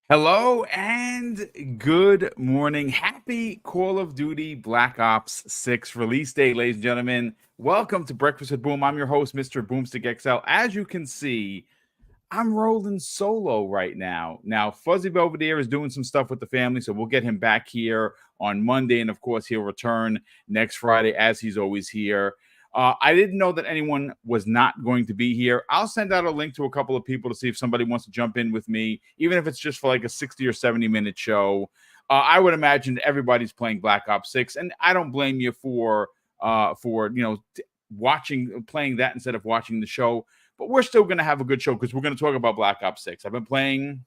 Hello and good morning. Happy Call of Duty Black Ops 6 release day, ladies and gentlemen. Welcome to Breakfast with Boom. I'm your host, Mr. BoomStick XL. As you can see, I'm rolling solo right now. Now, Fuzzy Belvedere is doing some stuff with the family, so we'll get him back here on Monday. And of course, he'll return next Friday as he's always here. I didn't know that anyone was not going to be here. I'll send out a link to a couple of people to see if somebody wants to jump in with me, even if it's just for like a 60 or 70-minute show. I would imagine everybody's playing Black Ops 6, and I don't blame you for playing that instead of watching the show. But we're still going to have a good show because we're going to talk about Black Ops 6. I've been playing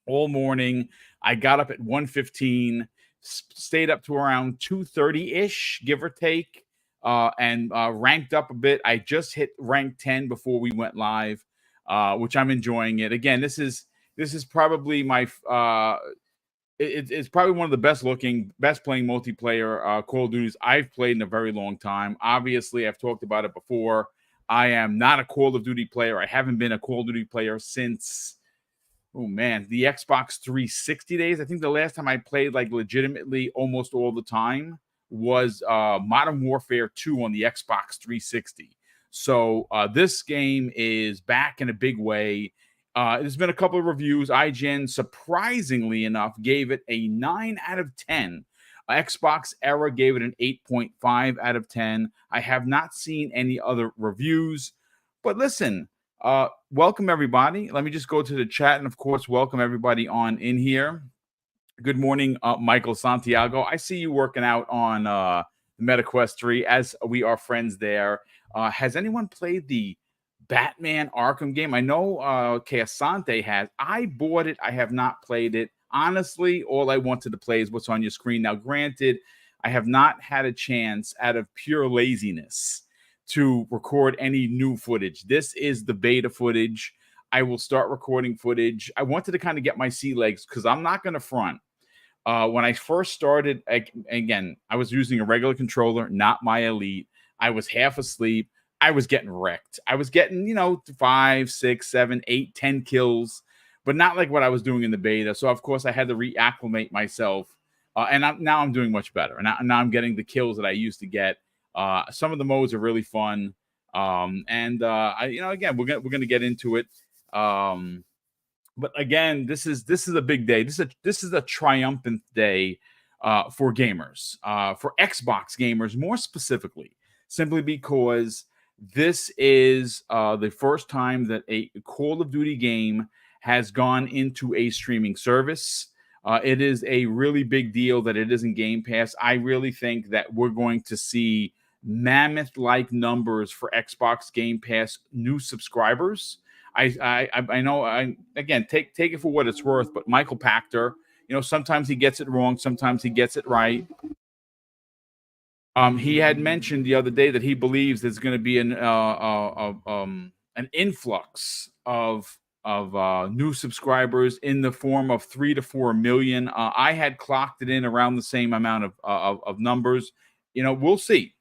all morning. I got up at 1:15, stayed up to around 2:30-ish, give or take, and ranked up a bit. I just hit rank 10 before we went live, which I'm enjoying it. Again, this is probably my it's probably one of the best playing multiplayer Call of Duties I've played in a very long time. Obviously, I've talked about it before. I am not a Call of Duty player. I haven't been a Call of Duty player since, oh man, the Xbox 360 days. I think the last time I played like legitimately almost all the time was Modern Warfare 2 on the Xbox 360. So this game is back in a big way. There's been a couple of reviews. IGN, surprisingly enough, gave it a 9 out of 10. Xbox Era gave it an 8.5 out of 10. I have not seen any other reviews. But listen, welcome everybody. Let me just go to the chat and, of course, welcome everybody on in here. Good morning, Michael Santiago. I see you working out on MetaQuest 3 as we are friends there. Has anyone played the Batman Arkham game? I know Asante has. I bought it. I have not played it. Honestly, all I wanted to play is what's on your screen. Now, granted, I have not had a chance out of pure laziness to record any new footage. This is the beta footage. I will start recording footage. I wanted to kind of get my sea legs because I'm not going to front. When I first started, again, I was using a regular controller, not my Elite. I was half asleep. I was getting wrecked. I was getting, 5, 6, 7, 8, 10 kills, but not like what I was doing in the beta. So, of course, I had to reacclimate myself. And now I'm doing much better. And now I'm getting the kills that I used to get. Some of the modes are really fun. Again, we're gonna get into it. But again, this is a big day. This is a triumphant day for gamers, for Xbox gamers more specifically, simply because this is the first time that a Call of Duty game has gone into a streaming service. It is a really big deal that it isn't Game Pass. I really think that we're going to see mammoth-like numbers for Xbox Game Pass new subscribers. I know. Again, take it for what it's worth. But Michael Pachter, sometimes he gets it wrong, sometimes he gets it right. He had mentioned the other day that he believes there's going to be an influx of new subscribers in the form of 3 to 4 million. I had clocked it in around the same amount of numbers. We'll see.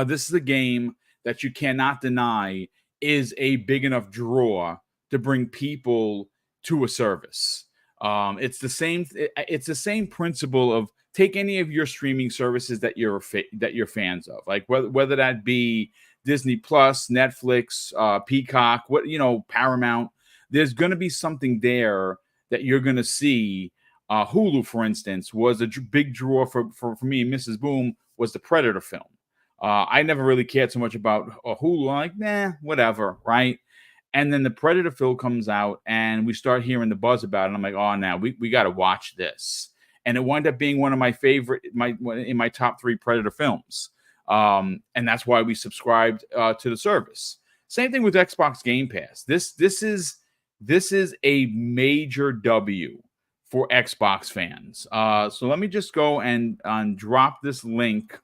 This is a game that you cannot deny is a big enough draw to bring people to a service. It's the same. It's the same principle of take any of your streaming services that you're fans of, like whether that be Disney Plus, Netflix, Peacock, Paramount. There's going to be something there that you're going to see. Hulu, for instance, was a big draw for me and Mrs. Boom was the Predator film. I never really cared so much about Hulu. I'm like, nah, whatever, right? And then the Predator film comes out, and we start hearing the buzz about it. And I'm like, oh, now we got to watch this. And it wound up being one of my favorite, in my top 3 Predator films. And that's why we subscribed to the service. Same thing with Xbox Game Pass. This is a major W for Xbox fans. So let me just go and drop this link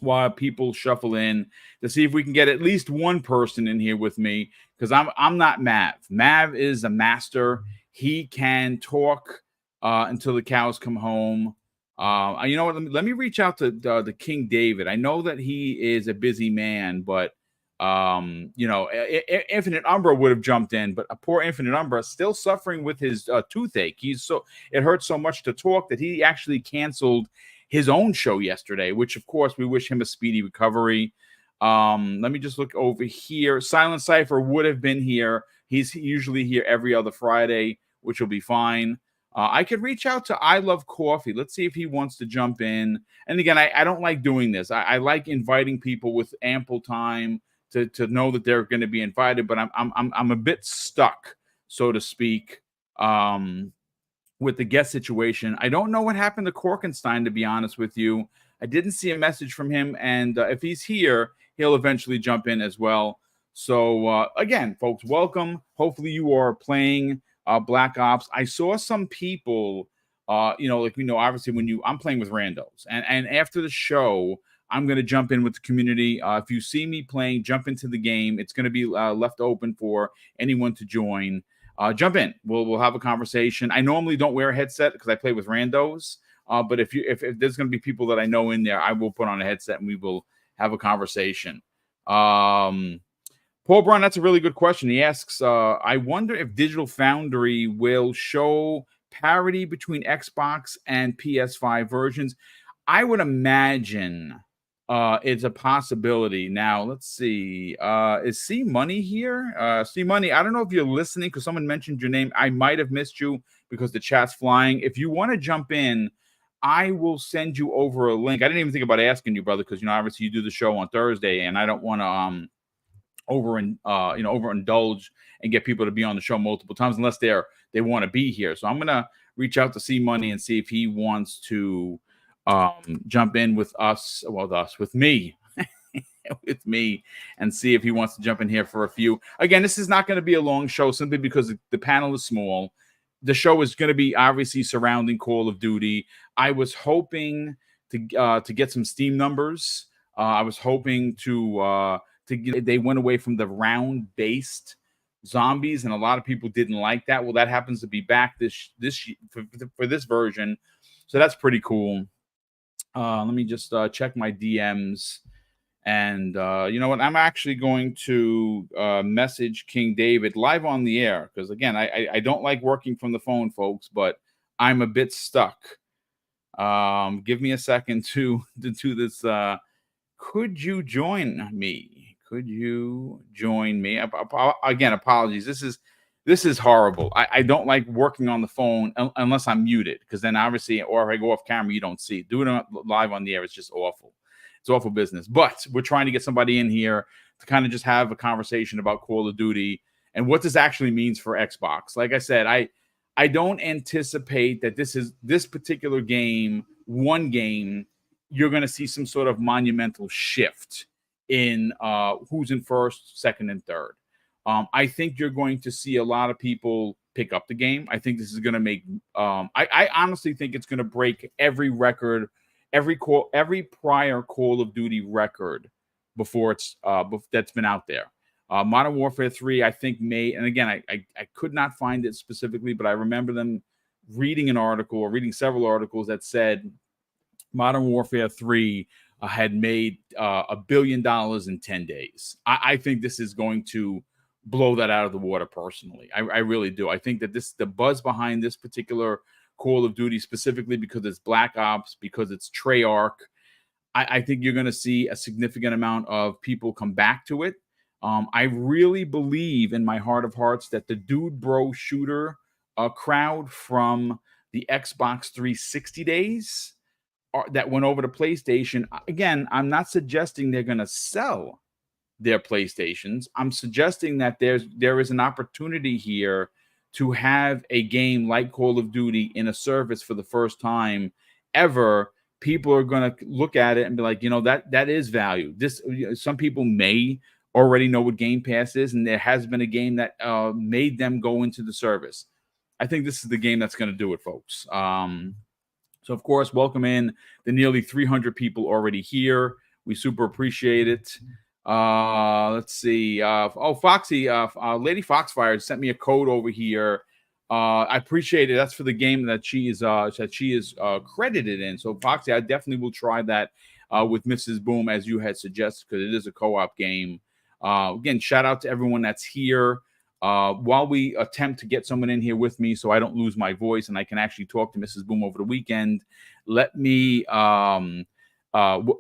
while people shuffle in to see if we can get at least one person in here with me, because I'm not Mav. Mav is a master. He can talk until the cows come home. You know what? Let me reach out to the King David. I know that he is a busy man, but Infinite Umbra would have jumped in, but a poor Infinite Umbra still suffering with his toothache. It hurts so much to talk that he actually canceled his own show yesterday, which of course we wish him a speedy recovery. Let me just look over here. Silent Cypher would have been here. He's usually here every other Friday, which will be fine. I could reach out to I Love Coffee. Let's see if he wants to jump in. And again, I don't like doing this. I like inviting people with ample time to know that they're going to be invited, but I'm a bit stuck, so to speak, with the guest situation. I don't know what happened to Korkenstein, to be honest with you. I didn't see a message from him, and if he's here, he'll eventually jump in as well. So again, folks, welcome. Hopefully you are playing Black Ops. I saw some people, obviously I'm playing with randos, and after the show, I'm going to jump in with the community. If you see me playing, jump into the game. It's going to be left open for anyone to join. Jump in. We'll have a conversation. I normally don't wear a headset because I play with randos. But if there's going to be people that I know in there, I will put on a headset and we will have a conversation. Paul Brown, that's a really good question. He asks, I wonder if Digital Foundry will show parity between Xbox and PS5 versions. I would imagine it's a possibility. Now, let's see. Is C Money here? C Money, I don't know if you're listening because someone mentioned your name. I might have missed you because the chat's flying. If you want to jump in, I will send you over a link. I didn't even think about asking you, brother, because obviously you do the show on Thursday, and I don't want to overindulge and get people to be on the show multiple times unless they want to be here. So I'm gonna reach out to C Money and see if he wants to jump in with us, with me, with me, and see if he wants to jump in here for a few. Again, this is not going to be a long show simply because the panel is small. The show is going to be obviously surrounding Call of Duty. I was hoping to get some Steam numbers. I was hoping to get. They went away from the round-based zombies, and a lot of people didn't like that. Well, that happens to be back this for this version, so that's pretty cool. Let me just check my DMs. And you know what? I'm actually going to message King David live on the air because, again, I don't like working from the phone, folks, but I'm a bit stuck. Give me a second to do this. Could you join me? Could you join me? Again, apologies. This is horrible. I don't like working on the phone unless I'm muted because then obviously, or if I go off camera, you don't see. Doing it live on the air is just awful. It's awful business. But we're trying to get somebody in here to kind of just have a conversation about Call of Duty and what this actually means for Xbox. Like I said, I don't anticipate that this particular game, one game, you're going to see some sort of monumental shift in who's in first, second, and third. I think you're going to see a lot of people pick up the game. I think this is going to make. I honestly think it's going to break every record, every prior Call of Duty record before it's that's been out there. Modern Warfare 3, I think and again, I could not find it specifically, but I remember them reading an article or reading several articles that said Modern Warfare 3 had made $1 billion in 10 days. I think this is going to blow that out of the water personally. I really do. I think that the buzz behind this particular Call of Duty, specifically because it's Black Ops, because it's Treyarch, I think you're going to see a significant amount of people come back to it. I really believe in my heart of hearts that the dude bro shooter crowd from the Xbox 360 days that went over to PlayStation. Again, I'm not suggesting they're going to sell their PlayStations. I'm suggesting that there is an opportunity here to have a game like Call of Duty in a service for the first time ever. People are going to look at it and be like, that is value. Some people may already know what Game Pass is, and there has been a game that made them go into the service. I think this is the game that's going to do it, folks. So, of course, welcome in the nearly 300 people already here. We super appreciate it. Let's see. Foxy, Lady Foxfire sent me a code over here. I appreciate it. That's for the game that she is credited in. So, Foxy, I definitely will try that with Mrs. Boom, as you had suggested, because it is a co-op game. Again, shout out to everyone that's here. While we attempt to get someone in here with me so I don't lose my voice and I can actually talk to Mrs. Boom over the weekend, let me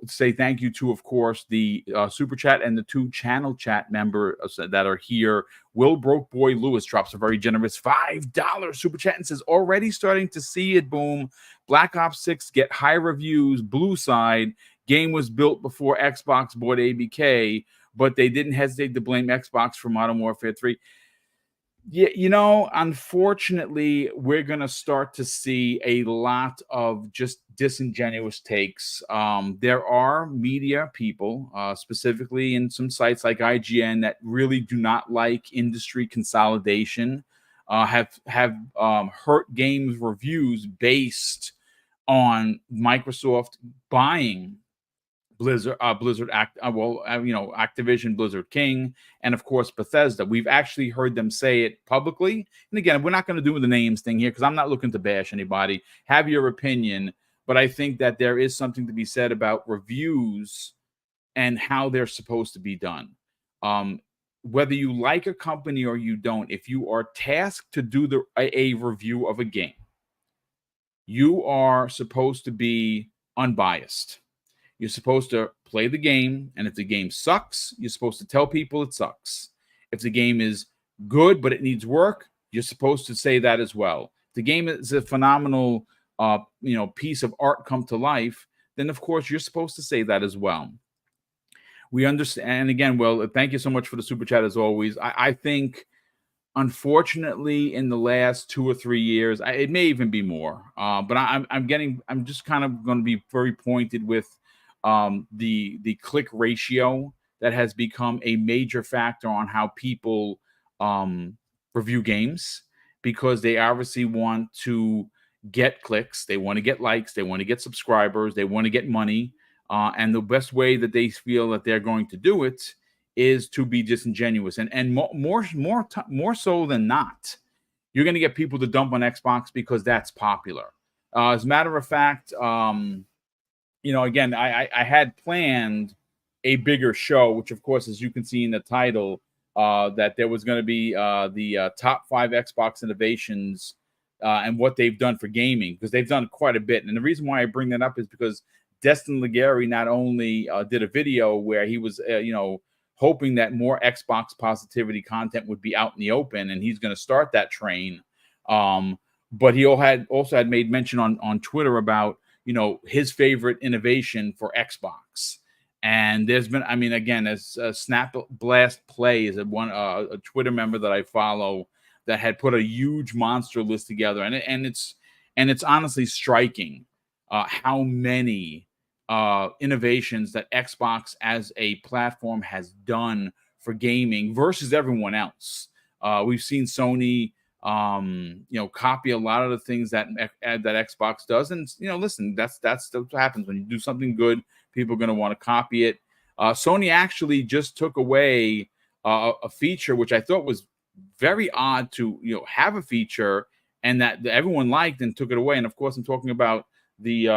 say thank you to, of course, the super chat and the 2 channel chat members that are here. Will Broke Boy Lewis drops a very generous $5 super chat and says, already starting to see it, Boom. Black Ops 6 get high reviews. Blue side game was built before Xbox bought ABK, but they didn't hesitate to blame Xbox for Modern Warfare 3. Yeah, unfortunately, we're going to start to see a lot of just disingenuous takes. There are media people, specifically in some sites like IGN, that really do not like industry consolidation, have hurt games reviews based on Microsoft buying Activision, Blizzard King, and of course Bethesda. We've actually heard them say it publicly. And again, we're not going to do the names thing here because I'm not looking to bash anybody. Have your opinion, but I think that there is something to be said about reviews and how they're supposed to be done. Whether you like a company or you don't, if you are tasked to do a review of a game, you are supposed to be unbiased. You're supposed to play the game, and if the game sucks, you're supposed to tell people it sucks. If the game is good but it needs work, you're supposed to say that as well. If the game is a phenomenal, piece of art come to life, then of course you're supposed to say that as well. We understand. And again, well, thank you so much for the super chat as always. I think, unfortunately, in the last 2 or 3 years, it may even be more. But I'm just kind of going to be very pointed with the click ratio that has become a major factor on how people review games, because they obviously want to get clicks, they want to get likes, they want to get subscribers, they want to get money, and the best way that they feel that they're going to do it is to be disingenuous, and more so than not, you're going to get people to dump on Xbox because that's popular. As a matter of fact, again, I had planned a bigger show, which of course, as you can see in the title, that there was going to be the top 5 Xbox innovations and what they've done for gaming, because they've done quite a bit. And the reason why I bring that up is because Destin Legary not only did a video where he was, hoping that more Xbox positivity content would be out in the open, and he's going to start that train. But he also had made mention on Twitter about, his favorite innovation for Xbox. And there's been, again, as Snap Blast Play is a Twitter member that I follow that had put a huge monster list together, and it's honestly striking how many innovations that Xbox as a platform has done for gaming versus everyone else. We've seen Sony copy a lot of the things that Xbox does, and listen, that's what happens when you do something good. People are going to want to copy it. Sony actually just took away a feature which I thought was very odd to have a feature and that everyone liked, and took it away. And of course, I'm talking about the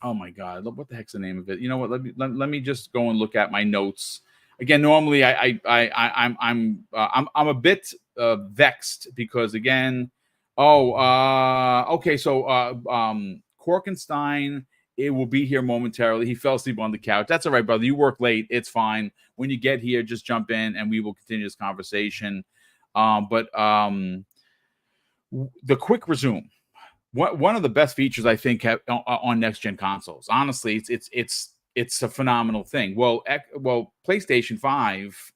oh my God, what the heck's the name of it? You know what? Let me just go and look at my notes again. Normally, I'm a bit vexed because again, okay, so Korkenstein, it will be here momentarily. He fell asleep on the couch. That's all right, brother. You work late. It's fine. When you get here, just jump in and we will continue this conversation. But the quick resume. One of the best features I think on next gen consoles. Honestly, it's a phenomenal thing. Well, PlayStation 5,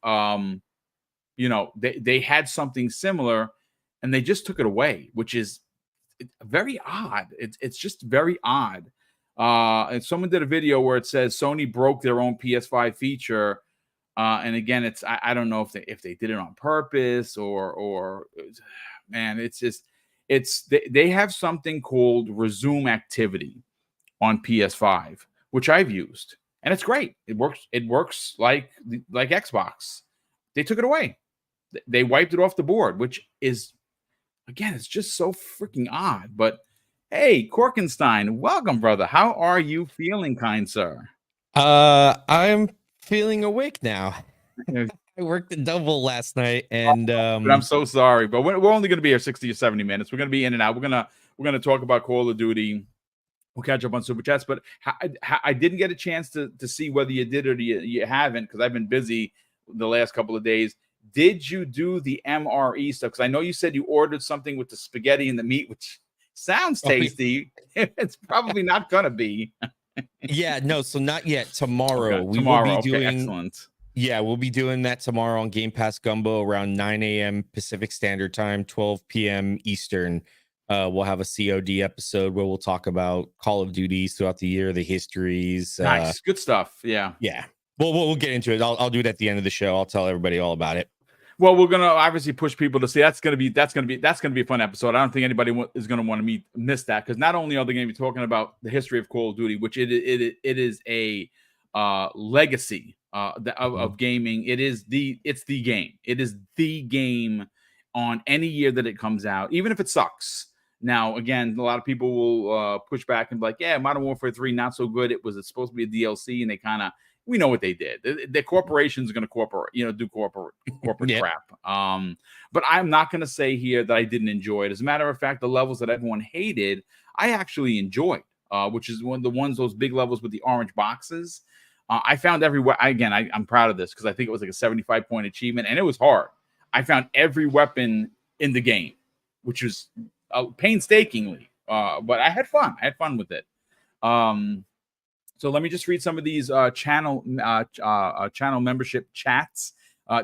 they had something similar, and they just took it away, which is very odd. It's just very odd. And someone did a video where it says Sony broke their own PS5 feature, and again, I don't know if they did it on purpose or man, it's just. They have something called resume activity on PS5, which I've used, and it's great. It works like Xbox. They took it away. They wiped it off the board, which is, again, it's just so freaking odd. But hey, Korkenstein, welcome, brother. How are you feeling, kind sir? I'm feeling awake now. I worked a double last night, and But I'm so sorry. But we're only going to be here 60 or 70 minutes. We're going to be in and out. We're gonna talk about Call of Duty. We'll catch up on super chats. But I didn't get a chance to see whether you did or you haven't, because I've been busy the last couple of days. Did you do the MRE stuff? Because I know you said you ordered something with the spaghetti and the meat, which sounds tasty. It's probably not gonna be. Yeah, no, so not yet. Tomorrow. Okay. We Tomorrow. will be Okay, doing excellent. Yeah, we'll be doing that tomorrow on Game Pass Gumbo around 9 a.m. Pacific Standard Time, 12 p.m. Eastern. We'll have a COD episode where we'll talk about Call of Duties throughout the year, the histories. Nice, good stuff. Yeah. We'll get into it. I'll do it at the end of the show. I'll tell everybody all about it. Well, we're gonna obviously push people to see. That's gonna be a fun episode. I don't think anybody is gonna want to miss that, because not only are they gonna be talking about the history of Call of Duty, which it is a legacy of gaming. It's the game. It is the game on any year that it comes out, even if it sucks. Now, again, a lot of people will push back and be like, "Yeah, Modern Warfare 3 not so good. It's supposed to be a DLC, and they kind of." We know what they did. The corporations are going to do corporate crap. But I'm not going to say here that I didn't enjoy it. As a matter of fact, the levels that everyone hated, I actually enjoyed, which is those big levels with the orange boxes. I found everywhere. I'm proud of this because I think it was like a 75-point achievement, and it was hard. I found every weapon in the game, which was painstakingly, but I had fun. I had fun with it. So let me just read some of these channel membership chats.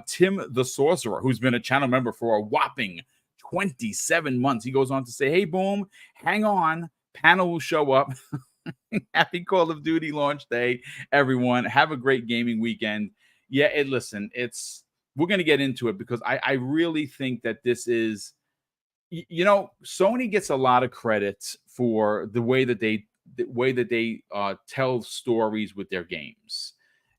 Tim the Sorcerer, who's been a channel member for a whopping 27 months. He goes on to say, "Hey, Boom, hang on. Panel will show up. Happy Call of Duty launch day, everyone. Have a great gaming weekend." Yeah, we're going to get into it, because I really think that this is, Sony gets a lot of credit for the way that they tell stories with their games,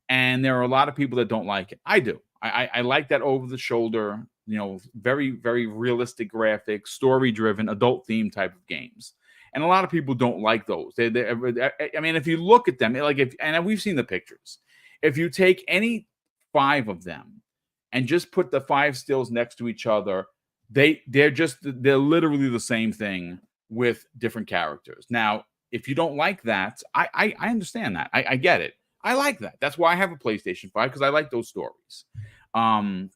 and there are a lot of people that don't like it. I do. I like that over the shoulder, very, very realistic graphics, story driven, adult theme type of games. And a lot of people don't like those. I mean, if you look at them, and we've seen the pictures, if you take any 5 of them and just put the 5 stills next to each other, they're literally the same thing with different characters. Now, if you don't like that, I understand that. I get it. I like that. That's why I have a PlayStation 5, because I like those stories. And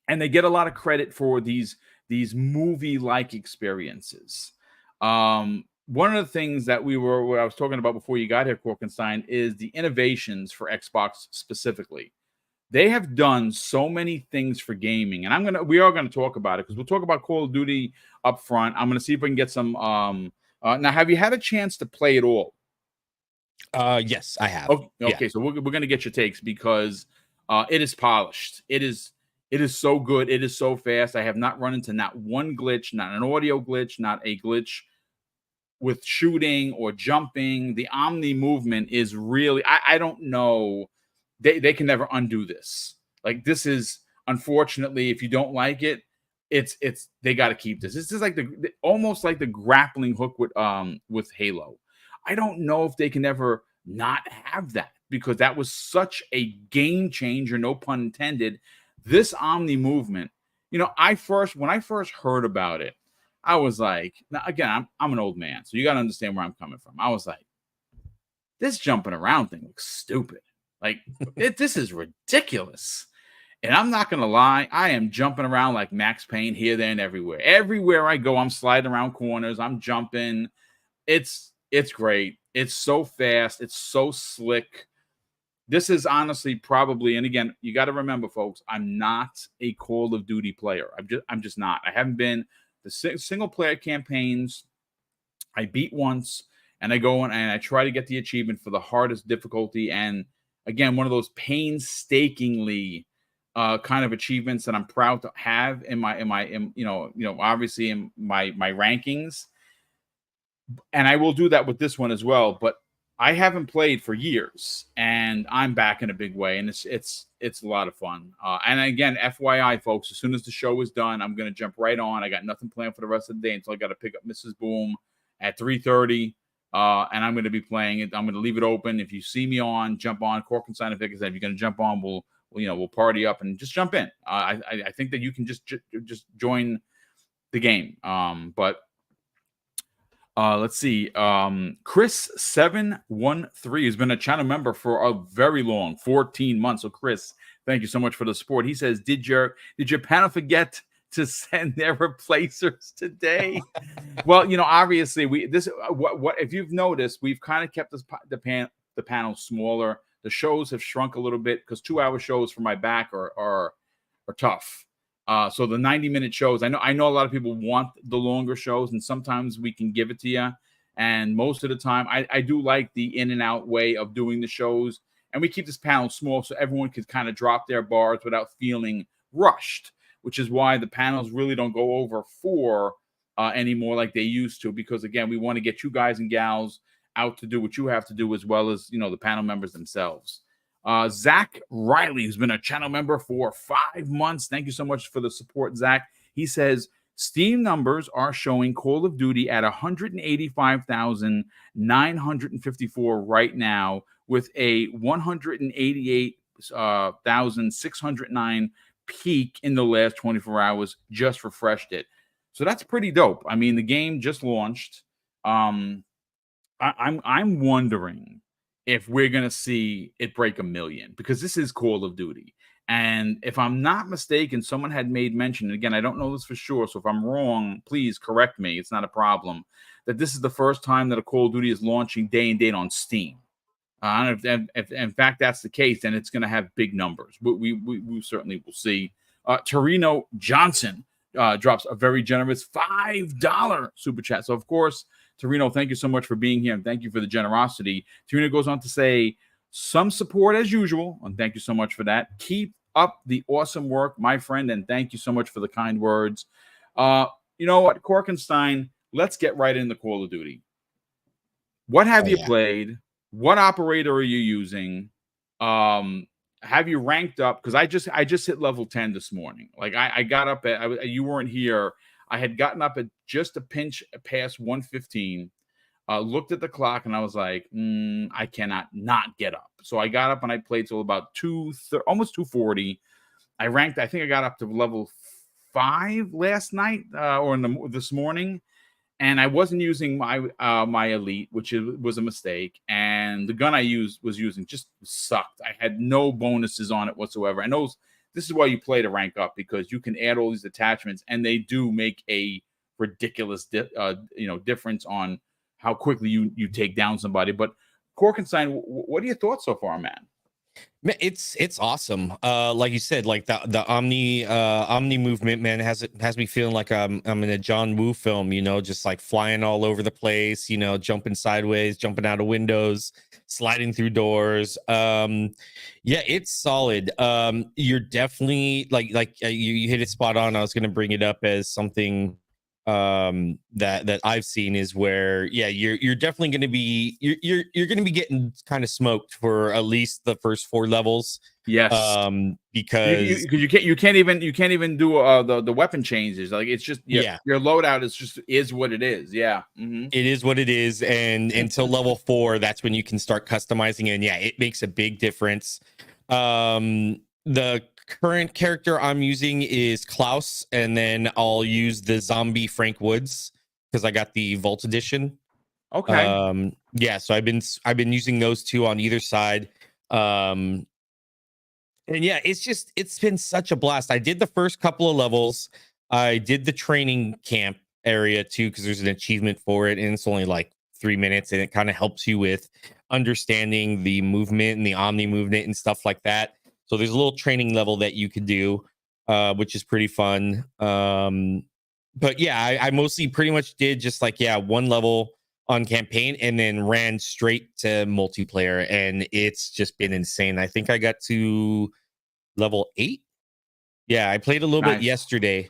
they get a lot of credit for these movie-like experiences. One of the things that I was talking about before you got here, Korkenstein, is the innovations for Xbox specifically. They have done so many things for gaming, and we are gonna talk about it, because we'll talk about Call of Duty up front. I'm gonna see if we can get some. Now, have you had a chance to play it all? Yes, I have. Okay, yeah. So we're gonna get your takes, because it is polished. It is so good. It is so fast. I have not run into not one glitch, not an audio glitch, not a glitch with shooting or jumping. The Omni movement is really, I don't know. They can never undo this. Like, this is, unfortunately, if you don't like it, it's they got to keep this. This is like almost like the grappling hook with Halo. I don't know if they can ever not have that, because that was such a game changer, no pun intended. This Omni movement, when I first heard about it, I was like, now again, I'm an old man, so you got to understand where I'm coming from. I was like, this jumping around thing looks stupid. Like, this is ridiculous. And I'm not going to lie, I am jumping around like Max Payne here, there, and everywhere. Everywhere I go, I'm sliding around corners. I'm jumping. It's great. It's so fast. It's so slick. This is honestly probably, and again, you got to remember, folks, I'm not a Call of Duty player. I'm just not. I haven't been. The single player campaigns, I beat once, and I go in and I try to get the achievement for the hardest difficulty. And again, one of those painstakingly kind of achievements that I'm proud to have in my obviously in my rankings. And I will do that with this one as well. But I haven't played for years, and I'm back in a big way, and it's a lot of fun. And again, FYI, folks, as soon as the show is done, I'm going to jump right on. I got nothing planned for the rest of the day until I got to pick up Mrs. Boom at 3:30, and I'm going to be playing it. I'm going to leave it open. If you see me on, jump on. Cork and Sign, if you're going to jump on, we'll we'll party up and just jump in. I think that you can just join the game. But let's see. Chris 713 has been a channel member for a very long 14 months. So Chris, thank you so much for the support. He says, did your panel forget to send their replacers today? Well, obviously what if you've noticed, we've kind of kept the panel smaller. The shows have shrunk a little bit because 2-hour shows for my back are tough. So the 90-minute shows, I know a lot of people want the longer shows, and sometimes we can give it to you. And most of the time, I do like the in and out way of doing the shows. And we keep this panel small so everyone could kind of drop their bars without feeling rushed, which is why the panels really don't go over 4 anymore like they used to. Because again, we want to get you guys and gals out to do what you have to do, as well as the panel members themselves. Zach Riley, who's been a channel member for 5 months. Thank you so much for the support, Zach. He says Steam numbers are showing Call of Duty at 185,954 right now, with a 188,609 peak in the last 24 hours. Just refreshed it, so that's pretty dope. I mean, the game just launched. I'm wondering if we're going to see it break 1 million, because this is Call of Duty. And if I'm not mistaken, someone had made mention, and again, I don't know this for sure, so if I'm wrong, please correct me. It's not a problem. That this is the first time that a Call of Duty is launching day and date on Steam. If in fact that's the case, then it's going to have big numbers. We certainly will see. Torino Johnson drops a very generous $5 super chat. So, of course, Torino, thank you so much for being here, and thank you for the generosity. Torino goes on to say, some support as usual, and thank you so much for that. Keep up the awesome work, my friend, and thank you so much for the kind words. You know what, Korkenstein, let's get right into Call of Duty. What have you played? What operator are you using? Have you ranked up? Because I just hit level 10 this morning. Like I got up at, you weren't here. I had gotten up at just a pinch past 115, looked at the clock, and I was like, I cannot not get up. So I got up and I played till about almost 240. I ranked, I think I got up to level 5 last night or this morning. And I wasn't using my elite, which was a mistake. And the gun I was using just sucked. I had no bonuses on it whatsoever. And this is why you play to rank up, because you can add all these attachments, and they do make a ridiculous difference on how quickly you take down somebody. But Korkenstein, what are your thoughts so far, man? It's awesome. Like you said, like the Omni movement, man, has me feeling like I'm in a John Woo film, just like flying all over the place, jumping sideways, jumping out of windows, sliding through doors. Yeah, it's solid. You're definitely like you hit it spot on. I was gonna bring it up as something that I've seen, is where you're definitely going to be you're going to be getting kind of smoked for at least the first 4 levels. Yes. Because you can't even do the weapon changes. Like, it's just your loadout is what it is. Yeah. Mm-hmm. It is what it is, and until level 4, that's when you can start customizing, and it makes a big difference. The current character I'm using is Klaus, and then I'll use the zombie Frank Woods because I got the Vault edition. Okay. So I've been using those 2 on either side. And it's been such a blast. I did the first couple of levels. I did the training camp area too, because there's an achievement for it, and it's only like 3 minutes, and it kind of helps you with understanding the movement and the Omni movement and stuff like that. So there's a little training level that you could do, which is pretty fun. But yeah, I mostly pretty much did just like, 1 level on campaign, and then ran straight to multiplayer, and it's just been insane. I think I got to level 8. Yeah, I played a little bit yesterday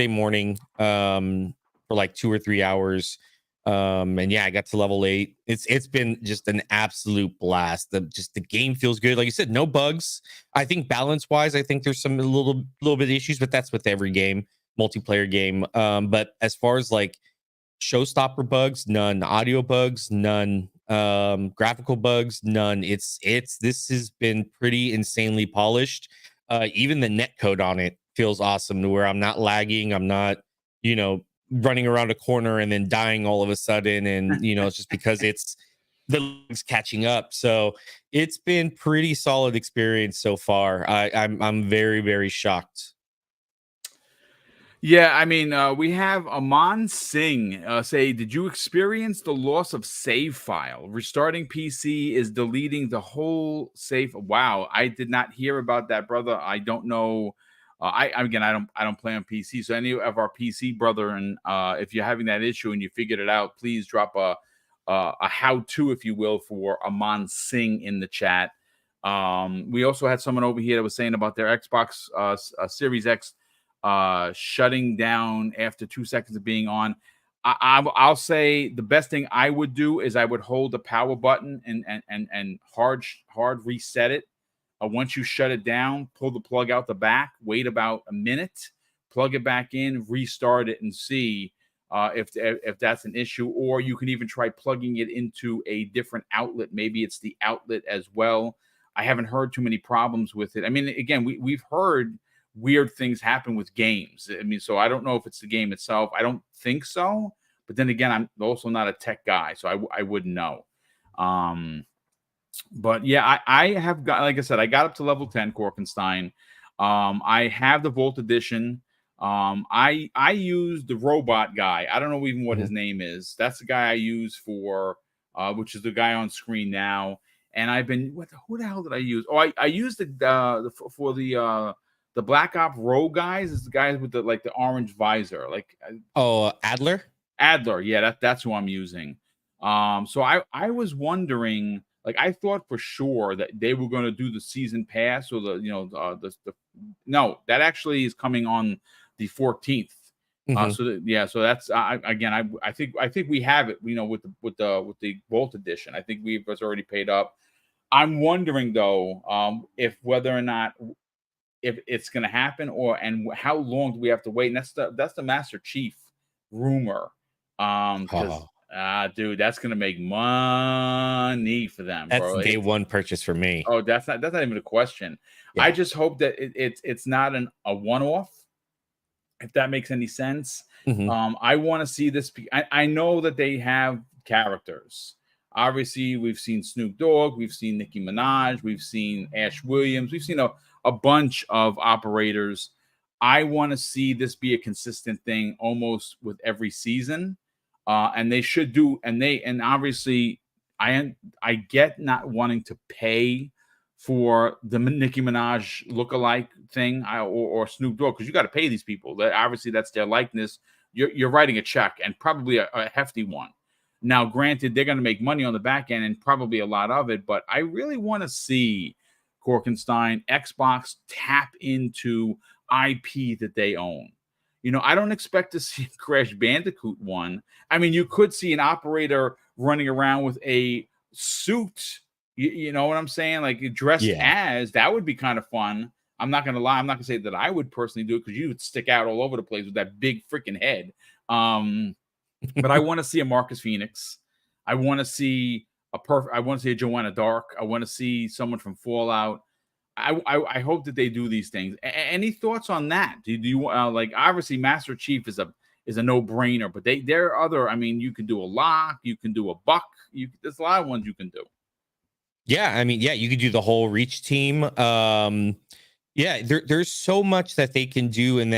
morning, for like 2 or 3 hours. And I got to level 8. It's been just an absolute blast. The game feels good. Like you said, no bugs. I think balance wise, I think there's some little bit of issues, but that's with every game, multiplayer game. But as far as like showstopper bugs, none. Audio bugs, none. Graphical bugs, none. This has been pretty insanely polished. Even the net code on it feels awesome to where I'm not lagging. I'm not, running around a corner and then dying all of a sudden. And, it's just because it's the legs catching up. So it's been pretty solid experience so far. I'm very, very shocked. Yeah, I mean, we have Aman Singh say, "Did you experience the loss of save file? Restarting PC is deleting the whole save." Wow, I did not hear about that, brother. I don't know. I don't play on PC, so any of our PC brother, and if you're having that issue and you figured it out, please drop a how-to, if you will, for Aman Singh in the chat. We also had someone over here that was saying about their Xbox Series X shutting down after 2 seconds of being on. I'll say the best thing I would do is I would hold the power button and hard reset it. Once you shut it down, pull the plug out the back, wait about a minute, plug it back in, restart it, and see if that's an issue. Or you can even try plugging it into a different outlet. Maybe it's the outlet as well. I haven't heard too many problems with it. I mean, again, we've heard weird things happen with games. I mean, so I don't know if it's the game itself. I don't think so. But then again, I'm also not a tech guy, so I wouldn't know. But yeah, I have got, like I said, I got up to level 10 Korkenstein. I have the Vault Edition. I use the robot guy. I don't know even what his name is. That's the guy I use for, which is the guy on screen now. And I've been, who the hell did I use? Oh, I used for the Black Op Row guys. Is the guys with the orange visor, Adler. Yeah, that's who I'm using. So I was wondering, like, I thought for sure that they were going to do the season pass or no, that actually is coming on the 14th. So that's I think we have it, with the Vault Edition. I think we've already paid up. I'm wondering though, if whether or not if it's going to happen and how long do we have to wait? And that's the Master Chief rumor. Dude, that's going to make money for them, that's bro. Day one purchase for me. Oh, that's not even a question. Yeah. I just hope that it's not a one-off, if that makes any sense. I want to see this. I know that they have characters. Obviously, we've seen Snoop Dogg, we've seen Nicki Minaj, we've seen Ash Williams, we've seen a bunch of operators. I want to see this be a consistent thing almost with every season. And they should do, and obviously I get not wanting to pay for the Nicki Minaj lookalike thing or Snoop Dogg, because you got to pay these people. Obviously that's their likeness. You're writing a check, and probably a hefty one. Now, granted, they're going to make money on the back end and probably a lot of it, but I really want to see Korkenstein, Xbox tap into IP that they own. I don't expect to see Crash Bandicoot one. I mean, you could see an operator running around with a suit. You know what I'm saying? Like dressed as, that would be kind of fun. I'm not going to lie. I'm not going to say that I would personally do it, because you would stick out all over the place with that big freaking head. But I want to see a Marcus Phoenix. I want to see a Joanna Dark. I want to see someone from Fallout. I hope that they do these things. Any thoughts on that? Do you like, obviously Master Chief is a no-brainer, but there are other, I mean, you can do a lock, you can do a buck, there's a lot of ones you can do. Yeah, I mean, you could do the whole Reach team. There's so much that they can do, and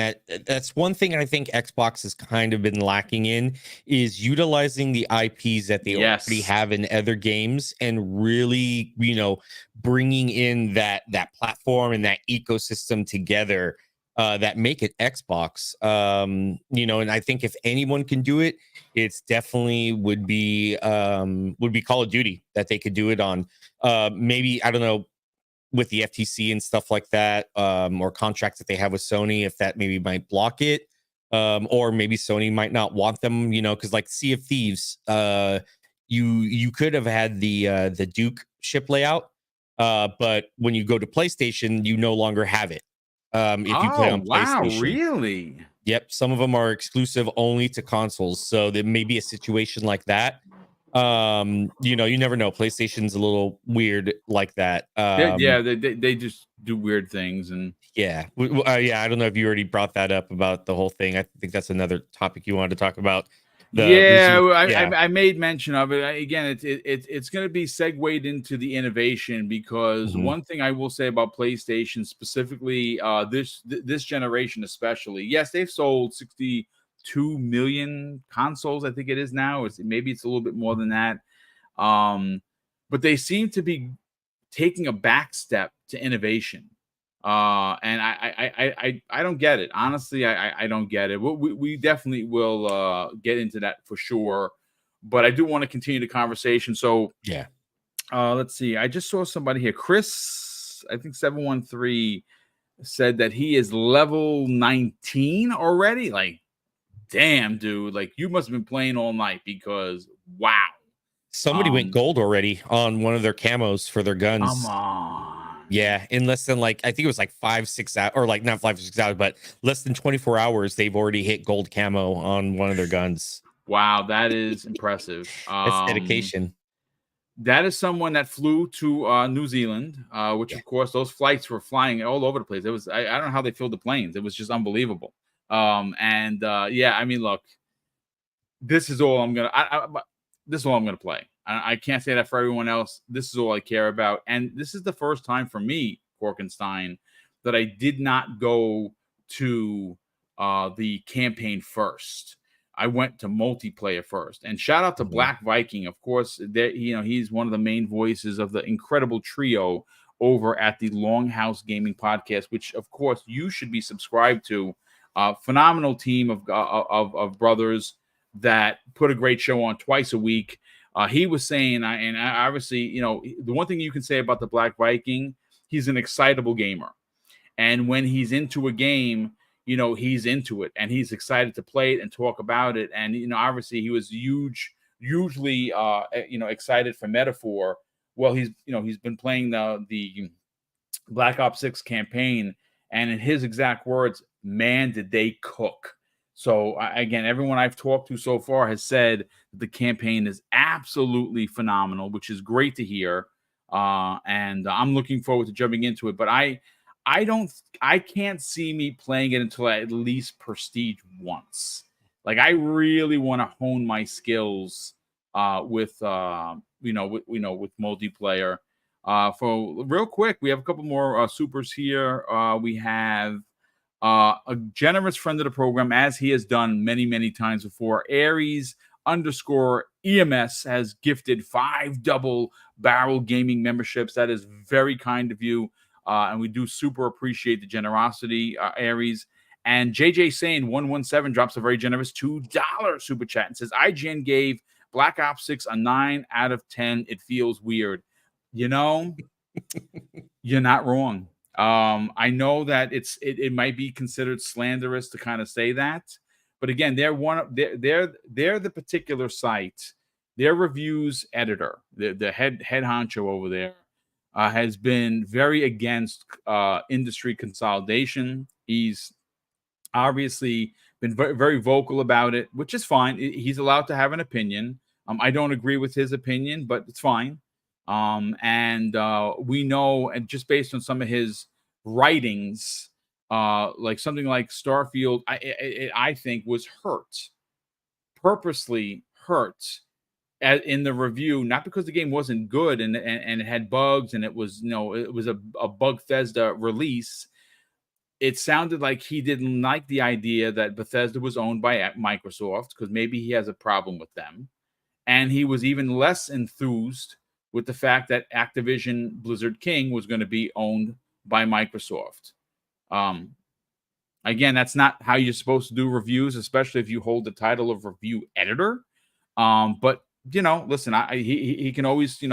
that's one thing I think Xbox has kind of been lacking in, is utilizing the IPs that they already have in other games and really, bringing in that platform and that ecosystem together that make it Xbox. And I think if anyone can do it, it's definitely would be Call of Duty that they could do it on. Maybe, I don't know, with the FTC and stuff like that, or contracts that they have with Sony, if that maybe might block it, or maybe Sony might not want them, because like Sea of Thieves, you could have had the Duke ship layout, but when you go to PlayStation, you no longer have it. If you play on PlayStation. Wow, really? Yep, some of them are exclusive only to consoles, so there may be a situation like that. You know, you never know. PlayStation's a little weird like that. They just do weird things. And Yeah. Yeah. I don't know if you already brought that up about the whole thing. I think that's another topic you wanted to talk about. yeah, Yeah. I made mention of it. Again, it's going to be segued into the innovation, because Mhm. one thing I will say about PlayStation specifically, this generation especially, yes, they've sold 62 million consoles. I think it is now. Maybe it's a little bit more than that. But they seem to be taking a back step to innovation. And I don't get it. Honestly, I don't get it. We definitely will get into that for sure. But I do want to continue the conversation. So Yeah. let's see. I just saw somebody here. Chris, I think 713 said that he is level 19 already. Like, damn, dude. Like, you must have been playing all night, because wow. Somebody went gold already on one of their camos for their Come guns. on. Yeah, in less than like I think it was like 5-6 hours, or like not 5-6 hours, but less than 24 hours, they've already hit gold camo on one of their guns. Wow, that is impressive. That's dedication. That is someone that flew to New Zealand, which Yeah. of course those flights were flying all over the place. It was I don't know how they filled the planes. It was just unbelievable. And yeah, I mean, look, this is all I'm gonna. This is all I'm gonna play. I can't say that for everyone else. This is all I care about, and this is the first time for me, Korkenstein, that I did not go to the campaign first. I went to multiplayer first. And shout out to Mhm. Black Viking, of course. He's one of the main voices of the incredible trio over at the Longhouse Gaming Podcast, which of course you should be subscribed to. Phenomenal team of brothers that put a great show on twice a week. He was saying, and obviously, the one thing you can say about the Black Viking, he's an excitable gamer. And when he's into a game, he's into it and he's excited to play it and talk about it. And, obviously he was hugely, excited for Metaphor. Well, he's been playing the Black Ops 6 campaign. And in his exact words, man, did they cook. So again, everyone I've talked to so far has said the campaign is absolutely phenomenal, which is great to hear. And I'm looking forward to jumping into it. But I can't see me playing it until I at least prestige once. Like, I really want to hone my skills with with multiplayer. For real quick, we have a couple more supers here. We have a generous friend of the program, as he has done many, many times before. Aries underscore EMS has gifted 5 double barrel gaming memberships. That is very kind of you. And we do super appreciate the generosity, Aries. And JJ Sane 117 drops a very generous $2 super chat and says, IGN gave Black Ops 6 a 9 out of 10. It feels weird. You're not wrong. I know that it might be considered slanderous to kind of say that, but again, they're the particular site. Their reviews editor, the head honcho over there, has been very against industry consolidation. He's obviously been very, very vocal about it, which is fine. He's allowed to have an opinion. I don't agree with his opinion, but it's fine. And we know, and just based on some of his writings, like something like Starfield, I think was purposely hurt in the review, not because the game wasn't good and it had bugs and it was it was a Bethesda release. It sounded like he didn't like the idea that Bethesda was owned by Microsoft, because maybe he has a problem with them. And he was even less enthused with the fact that Activision Blizzard King was going to be owned by Microsoft. Um, Again, that's not how you're supposed to do reviews, especially if you hold the title of review editor. But listen, he can always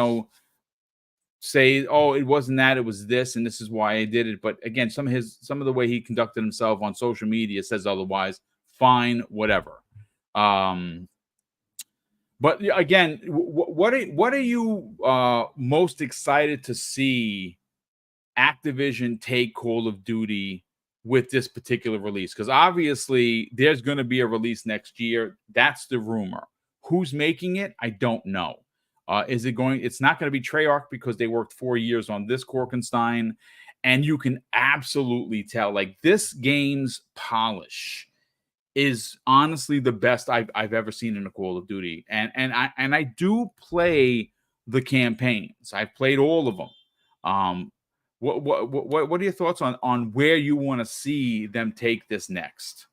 say, oh, it wasn't that, it was this, and this is why I did it. But again, some of the way he conducted himself on social media says otherwise. Fine, whatever. But again, what are you most excited to see Activision take Call of Duty with this particular release? Because obviously there's going to be a release next year. That's the rumor. Who's making it? I don't know. Is it going? It's not going to be Treyarch because they worked 4 years on this Korkenstein, and you can absolutely tell like this game's polish is honestly the best I've ever seen in a Call of Duty. And I do play the campaigns. I've played all of them. What are your thoughts on where you want to see them take this next?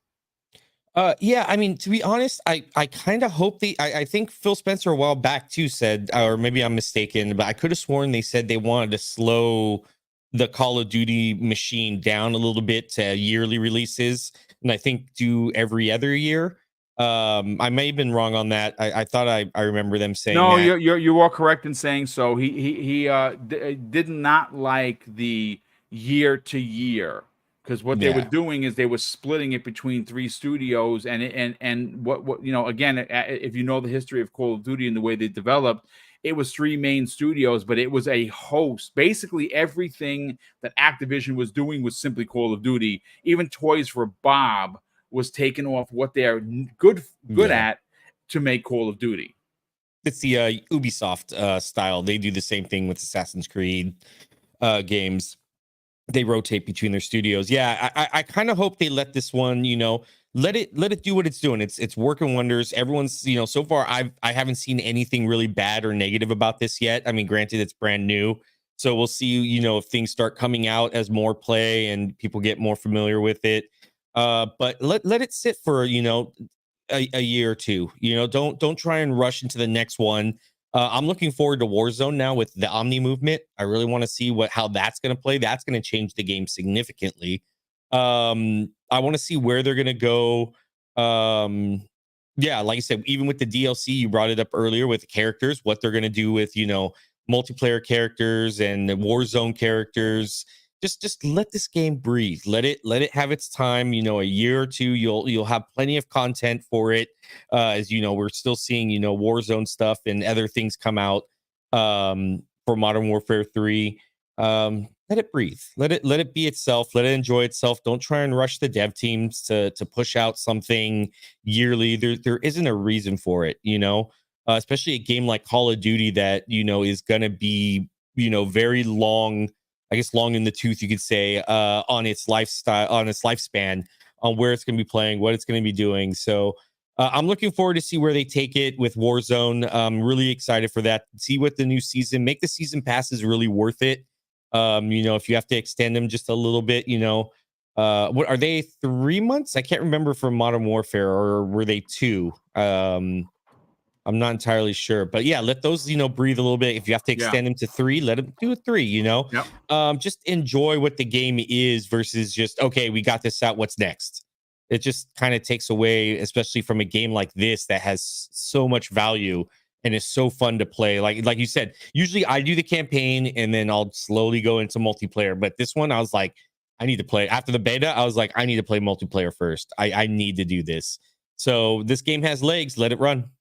Yeah, I mean, to be honest, I kind of hope I think Phil Spencer a while back too said, or maybe I'm mistaken, but I could have sworn they said they wanted to slow the Call of Duty machine down a little bit to yearly releases, and I think do every other year. I may have been wrong on that. I thought I remember them saying No, that. you are correct in saying so. He did not like the year to year, because what they were Yeah, doing is they were splitting it between 3 studios, and what again, if you know the history of Call of Duty and the way they developed, it was 3 main studios, but it was a host. Basically, everything that Activision was doing was simply Call of Duty. Even Toys for Bob was taken off what they're good yeah. at to make Call of Duty. It's the Ubisoft style. They do the same thing with Assassin's Creed games. They rotate between their studios. Yeah, I kind of hope they let this one, let it do what it's doing. It's working wonders. Everyone's, so far I haven't seen anything really bad or negative about this yet. I mean, granted, it's brand new, so we'll see. If things start coming out as more play and people get more familiar with it. But let it sit for a year or two. Don't try and rush into the next one. I'm looking forward to Warzone now with the Omni movement. I really want to see how that's going to play. That's going to change the game significantly. I want to see where they're going to go. Yeah, like I said, even with the DLC, you brought it up earlier with the characters, what they're going to do with multiplayer characters and the Warzone characters. Just let this game breathe. Let it have its time. A year or two, you'll have plenty of content for it. As we're still seeing Warzone stuff and other things come out for Modern Warfare 3. Let it breathe. Let it be itself. Let it enjoy itself. Don't try and rush the dev teams to push out something yearly. There isn't a reason for it. Especially a game like Call of Duty that is gonna be very long. I guess long in the tooth, you could say, on its lifespan, on where it's going to be playing, what it's going to be doing. So I'm looking forward to see where they take it with Warzone. I'm really excited for that. See what the new season, make the season passes really worth it. If you have to extend them just a little bit, what are they, 3 months? I can't remember for Modern Warfare, or were they 2? I'm not entirely sure, but yeah, let those, breathe a little bit. If you have to Yeah. extend them to 3, let them do a 3, Yep. just enjoy what the game is versus just, okay, we got this out. What's next? It just kind of takes away, especially from a game like this that has so much value and is so fun to play. Like you said, usually I do the campaign and then I'll slowly go into multiplayer. But this one, I was like, I need to play after the beta. I was like, I need to play multiplayer first. I need to do this. So this game has legs. Let it run.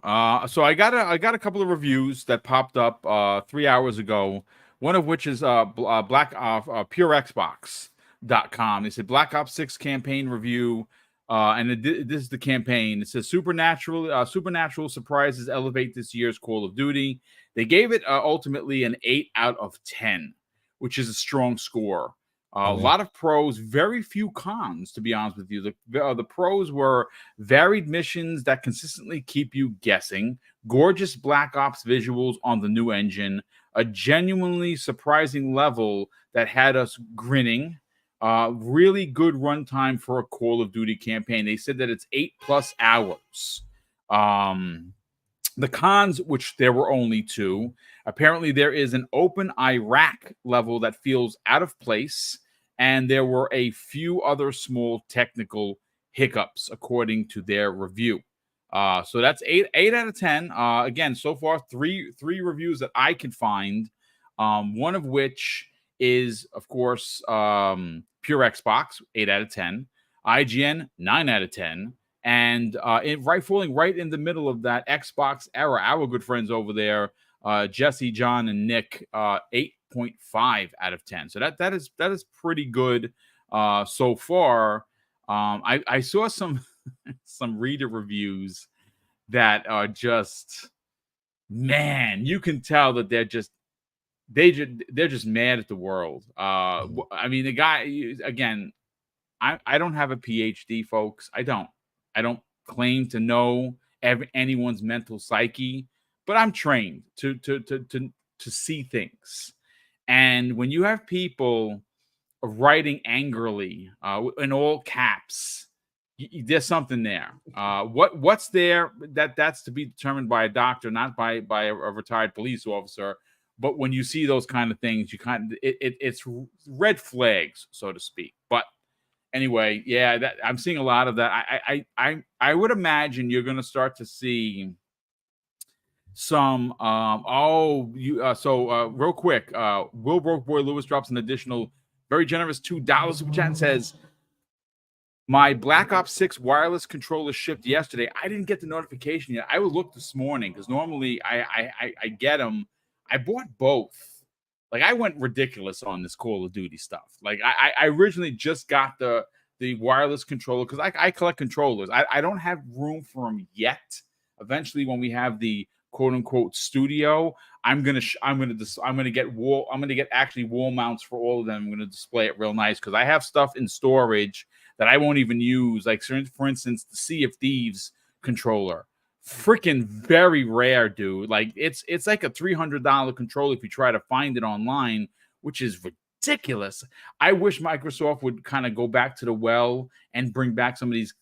So I got a couple of reviews that popped up 3 hours ago. One of which is PureXbox.com. They said Black Ops 6 campaign review, and this is the campaign. It says supernatural surprises elevate this year's Call of Duty. They gave it ultimately an 8 out of 10, which is a strong score. A lot of pros, very few cons, to be honest with you. The pros were varied missions that consistently keep you guessing, gorgeous Black Ops visuals on the new engine, a genuinely surprising level that had us grinning, really good runtime for a Call of Duty campaign. They said that it's 8+ hours. The cons, which there were only 2, apparently there is an open Iraq level that feels out of place, and there were a few other small technical hiccups, according to their review. So that's 8 out of 10. Again, so far three reviews that I can find. One of which is, of course, Pure Xbox, 8 out of 10. IGN, 9 out of 10. And falling right in the middle of that Xbox era, our good friends over there, Jesse, John, and Nick, 8.5 out of 10. So that is pretty good so far. I saw some some reader reviews that are just, man, you can tell that they're just mad at the world. I mean, the guy, again, I don't have a PhD, folks. I don't claim to know anyone's mental psyche, but I'm trained to see things. And when you have people writing angrily in all caps, there's something there. What's there, that's to be determined by a doctor, not by a retired police officer. But when you see those kind of things, you it's red flags, so to speak. But anyway, yeah, I'm seeing a lot of that. I would imagine you're going to start to see some real quick, Will Broke Boy Lewis drops an additional very generous $2 super chat and says, my Black Ops 6 wireless controller shipped yesterday. I didn't get the notification yet. I will look this morning because normally I get them. I bought both. Like, I went ridiculous on this Call of Duty stuff. Like, I originally just got the wireless controller because I collect controllers. I don't have room for them yet. Eventually, when we have the quote unquote studio, I'm gonna get actually wall mounts for all of them. I'm gonna display it real nice because I have stuff in storage that I won't even use. Like, for instance, the Sea of Thieves controller, freaking very rare, dude. Like, it's like a $300 controller if you try to find it online, which is ridiculous. I wish Microsoft would kind of go back to the well and bring back some of these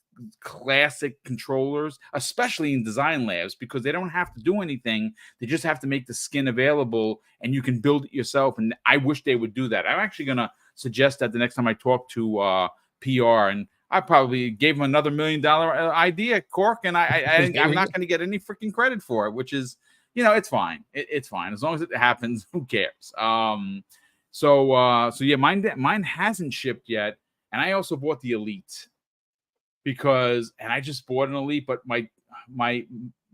classic controllers, especially in design labs, because they don't have to do anything. They just have to make the skin available and you can build it yourself. And I wish they would do that. I'm actually going to suggest that the next time I talk to PR, and I probably gave him another $1 million idea, Cork, and I'm not going to get any freaking credit for it, which is, it's fine. It's fine. As long as it happens, who cares? So yeah, mine hasn't shipped yet. And I also bought the Elite and I just bought an Elite, but my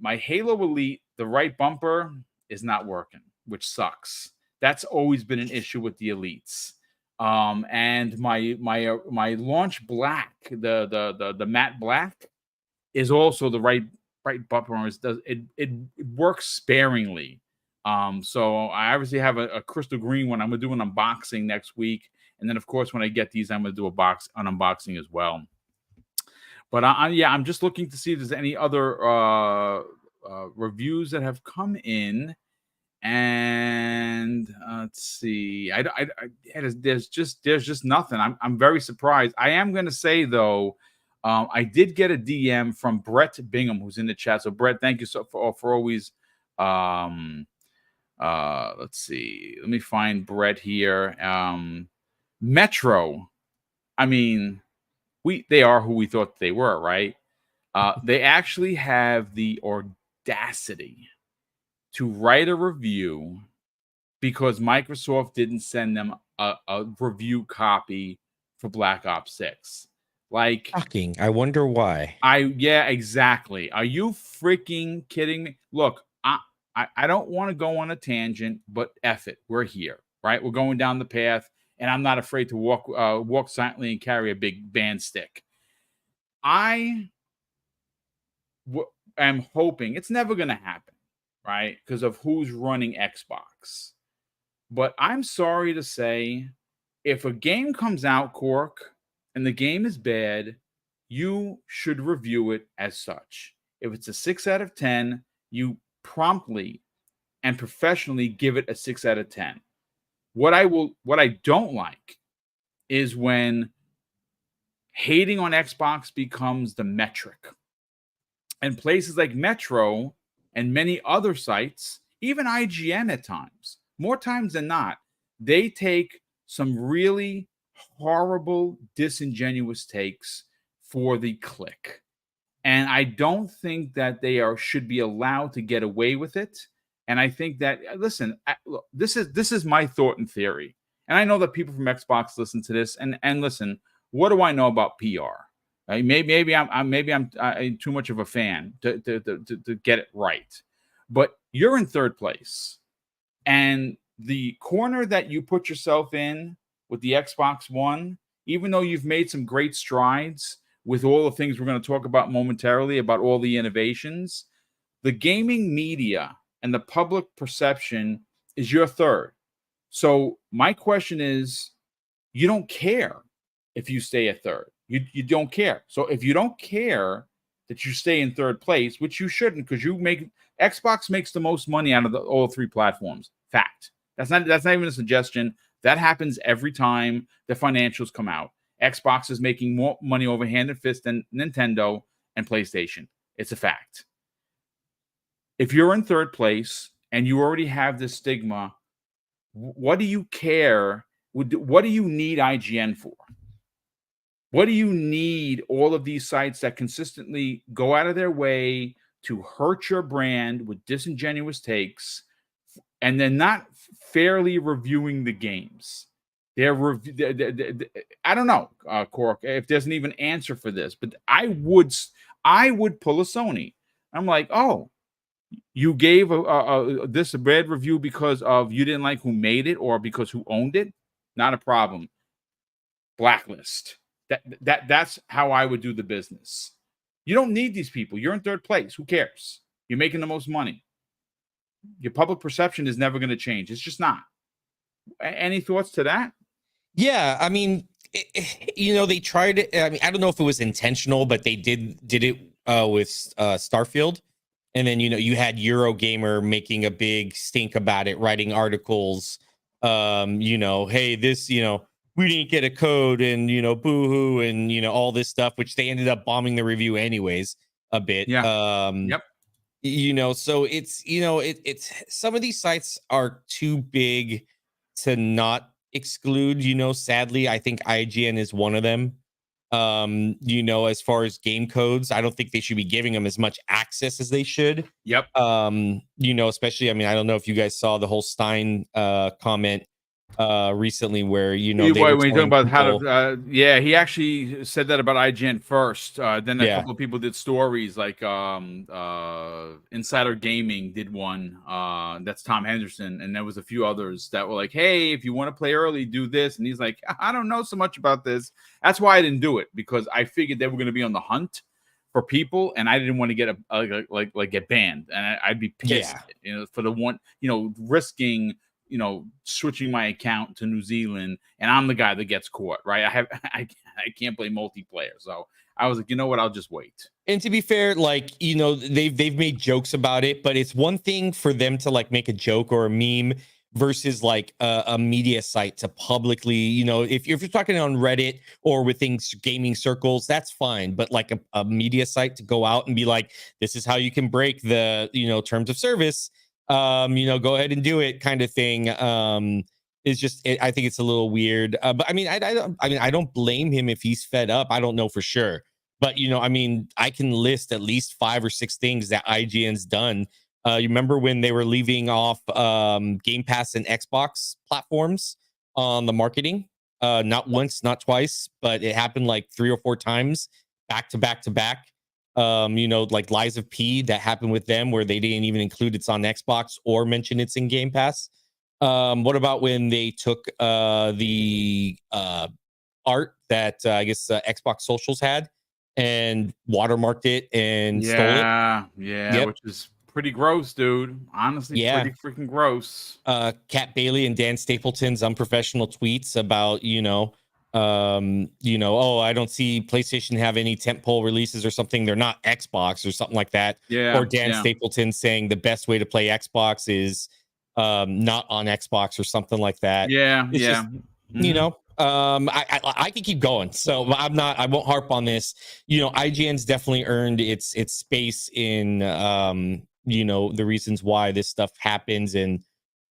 Halo Elite, the right bumper is not working, which sucks. That's always been an issue with the Elites. And my Launch Black, the matte black, is also the right bumper. It works sparingly. So I obviously have a crystal green one. I'm gonna do an unboxing next week, and then of course when I get these, I'm gonna do an unboxing as well. But I'm just looking to see if there's any other reviews that have come in. And let's see. There's just nothing. I'm very surprised. I am going to say though, I did get a DM from Brett Bingham, who's in the chat. So Brett, thank you for always. Let's see. Let me find Brett here. Metro. I mean, they are who we thought they were, right? They actually have the audacity to write a review because Microsoft didn't send them a review copy for Black Ops 6. Like, shocking. I wonder why. Yeah, exactly. Are you freaking kidding me? Look, I don't want to go on a tangent, but F it. We're here, right? We're going down the path, and I'm not afraid to walk silently and carry a big band stick. I am hoping it's never going to happen, right? Because of who's running Xbox. But I'm sorry to say, if a game comes out, Cork, and the game is bad, you should review it as such. If it's a 6 out of 10, you promptly and professionally give it a 6 out of 10. What I don't like is when hating on Xbox becomes the metric. And places like Metro and many other sites, even IGN at times, more times than not, they take some really horrible, disingenuous takes for the click. And I don't think that they should be allowed to get away with it. And I think that, listen, look, this is my thought and theory. And I know that people from Xbox listen to this. And listen, what do I know about PR? Maybe I'm too much of a fan to get it right. But you're in third place. And the corner that you put yourself in with the Xbox One, even though you've made some great strides with all the things we're going to talk about momentarily, about all the innovations, The gaming media and the public perception is your third. So my question is, you don't care if you stay at third. You don't care. So if you don't care that you stay in third place, which you shouldn't, because Xbox makes the most money out of all three platforms. Fact. That's not even a suggestion. That happens every time the financials come out. Xbox is making more money over hand and fist than Nintendo and PlayStation. It's a fact. If you're in third place and you already have this stigma, what do you care? What do you need IGN for? What do you need all of these sites that consistently go out of their way to hurt your brand with disingenuous takes, and they're not fairly reviewing the games? I don't know, Cork, if there's an even answer for this, but I would pull a Sony. I'm like, oh, you gave this a bad review because of you didn't like who made it or because who owned it? Not a problem. Blacklist. That's how I would do the business. You don't need these people. You're in third place. Who cares? You're making the most money. Your public perception is never going to change. It's just not. Any thoughts to that? Yeah, I mean, they tried it. I mean, I don't know if it was intentional, but they did it with Starfield. And then, you had Eurogamer making a big stink about it, writing articles, hey, this, we didn't get a code and, boo-hoo and, all this stuff, which they ended up bombing the review anyways a bit. Yeah. Yep. So it's some of these sites are too big to not exclude, sadly. I think IGN is one of them. As far as game codes, I don't think they should be giving them as much access as they should. Yep. Especially, I mean, I don't know if you guys saw the whole Stein comment recently where when you're talking about how to he actually said that about IGN first, then a couple of people did stories like Insider Gaming did one, that's Tom Henderson, and there was a few others that were like, hey, if you want to play early, do this, and he's like, I don't know so much about this. That's why I didn't do it, because I figured they were going to be on the hunt for people, and I didn't want to get get banned, and I'd be pissed, for the one, risking switching my account to New Zealand, and I'm the guy that gets caught, right? I can't play multiplayer, so I was like, you know what, I'll just wait. And to be fair, they've made jokes about it, but it's one thing for them to make a joke or a meme versus a media site to publicly, if you're talking on Reddit or within gaming circles, that's fine. But a media site to go out and be like, this is how you can break the terms of service. Go ahead and do it, kind of thing. Is just, I think it's a little weird. But I mean, I don't blame him if he's fed up. I don't know for sure, but I can list at least 5 or 6 things that IGN's done. You remember when they were leaving off Game Pass and Xbox platforms on the marketing? Not once, not twice, but it happened 3 or 4 times, back to back to back. Lies of P, that happened with them where they didn't even include it's on Xbox or mention it's in Game Pass. What about when they took the art that I guess Xbox Socials had and watermarked it and stole it? Yeah, which is pretty gross, dude. Honestly, pretty freaking gross. Kat Bailey and Dan Stapleton's unprofessional tweets about, oh, I don't see PlayStation have any tentpole releases or something. They're not Xbox or something like that. Yeah. Or Dan Stapleton saying the best way to play Xbox is not on Xbox or something like that. Yeah. It's just, I can keep going. So I won't harp on this. IGN's definitely earned its space in, the reasons why this stuff happens and,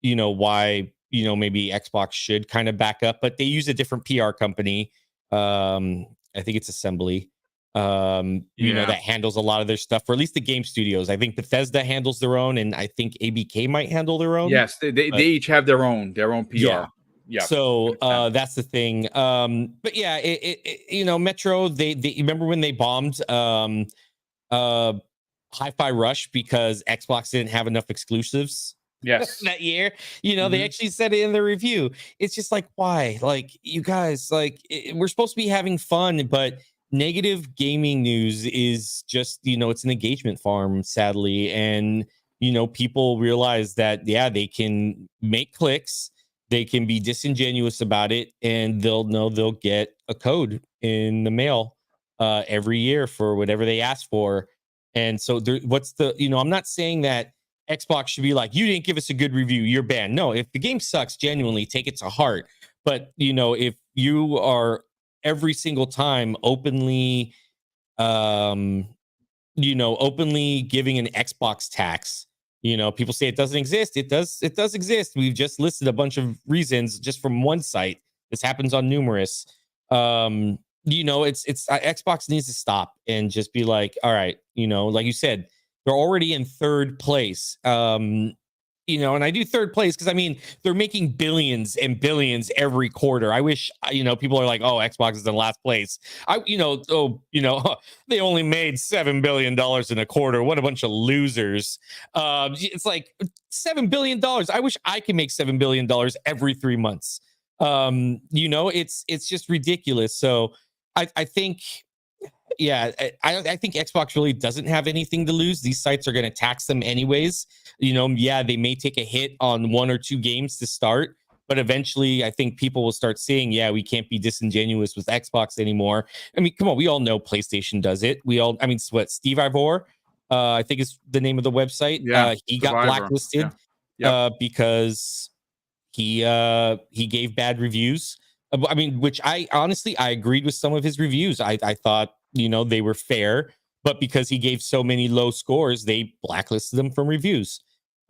why maybe Xbox should kind of back up, but they use a different PR company. I think it's Assembly, that handles a lot of their stuff, or at least the game studios. I think Bethesda handles their own, and I think ABK might handle their own. Yes, they each have their own PR. Yeah. So that's the thing. But yeah, Metro, they remember when they bombed Hi-Fi Rush because Xbox didn't have enough exclusives. Yes. That year, they actually said it in the review. It's just why? You guys, we're supposed to be having fun, but negative gaming news is just, it's an engagement farm, sadly. And, people realize that, yeah, they can make clicks, they can be disingenuous about it, and they'll know they'll get a code in the mail every year for whatever they ask for. And so I'm not saying that Xbox should be like, you didn't give us a good review, you're banned. No, if the game sucks, genuinely take it to heart. But, if you are every single time openly openly giving an Xbox tax, people say it doesn't exist, it does exist. We've just listed a bunch of reasons just from one site. This happens on numerous. It's Xbox needs to stop and just be like, all right, like you said, they're already in third place. And I do third place because, I mean, they're making billions and billions every quarter. I wish, people are like, oh, Xbox is in last place. They only made $7 billion in a quarter. What a bunch of losers. It's like $7 billion. I wish I could make $7 billion every 3 months. It's just ridiculous. So I think, yeah, I think Xbox really doesn't have anything to lose. These sites are going to tax them anyways. Yeah, they may take a hit on 1 or 2 games to start, but eventually I think people will start seeing, yeah, we can't be disingenuous with Xbox anymore. I mean, come on, we all know PlayStation does it. Steve Ivor, I think is the name of the website. Yeah, he Survivor. got blacklisted because he gave bad reviews. Which I agreed with some of his reviews. I thought, they were fair, but because he gave so many low scores, they blacklisted them from reviews.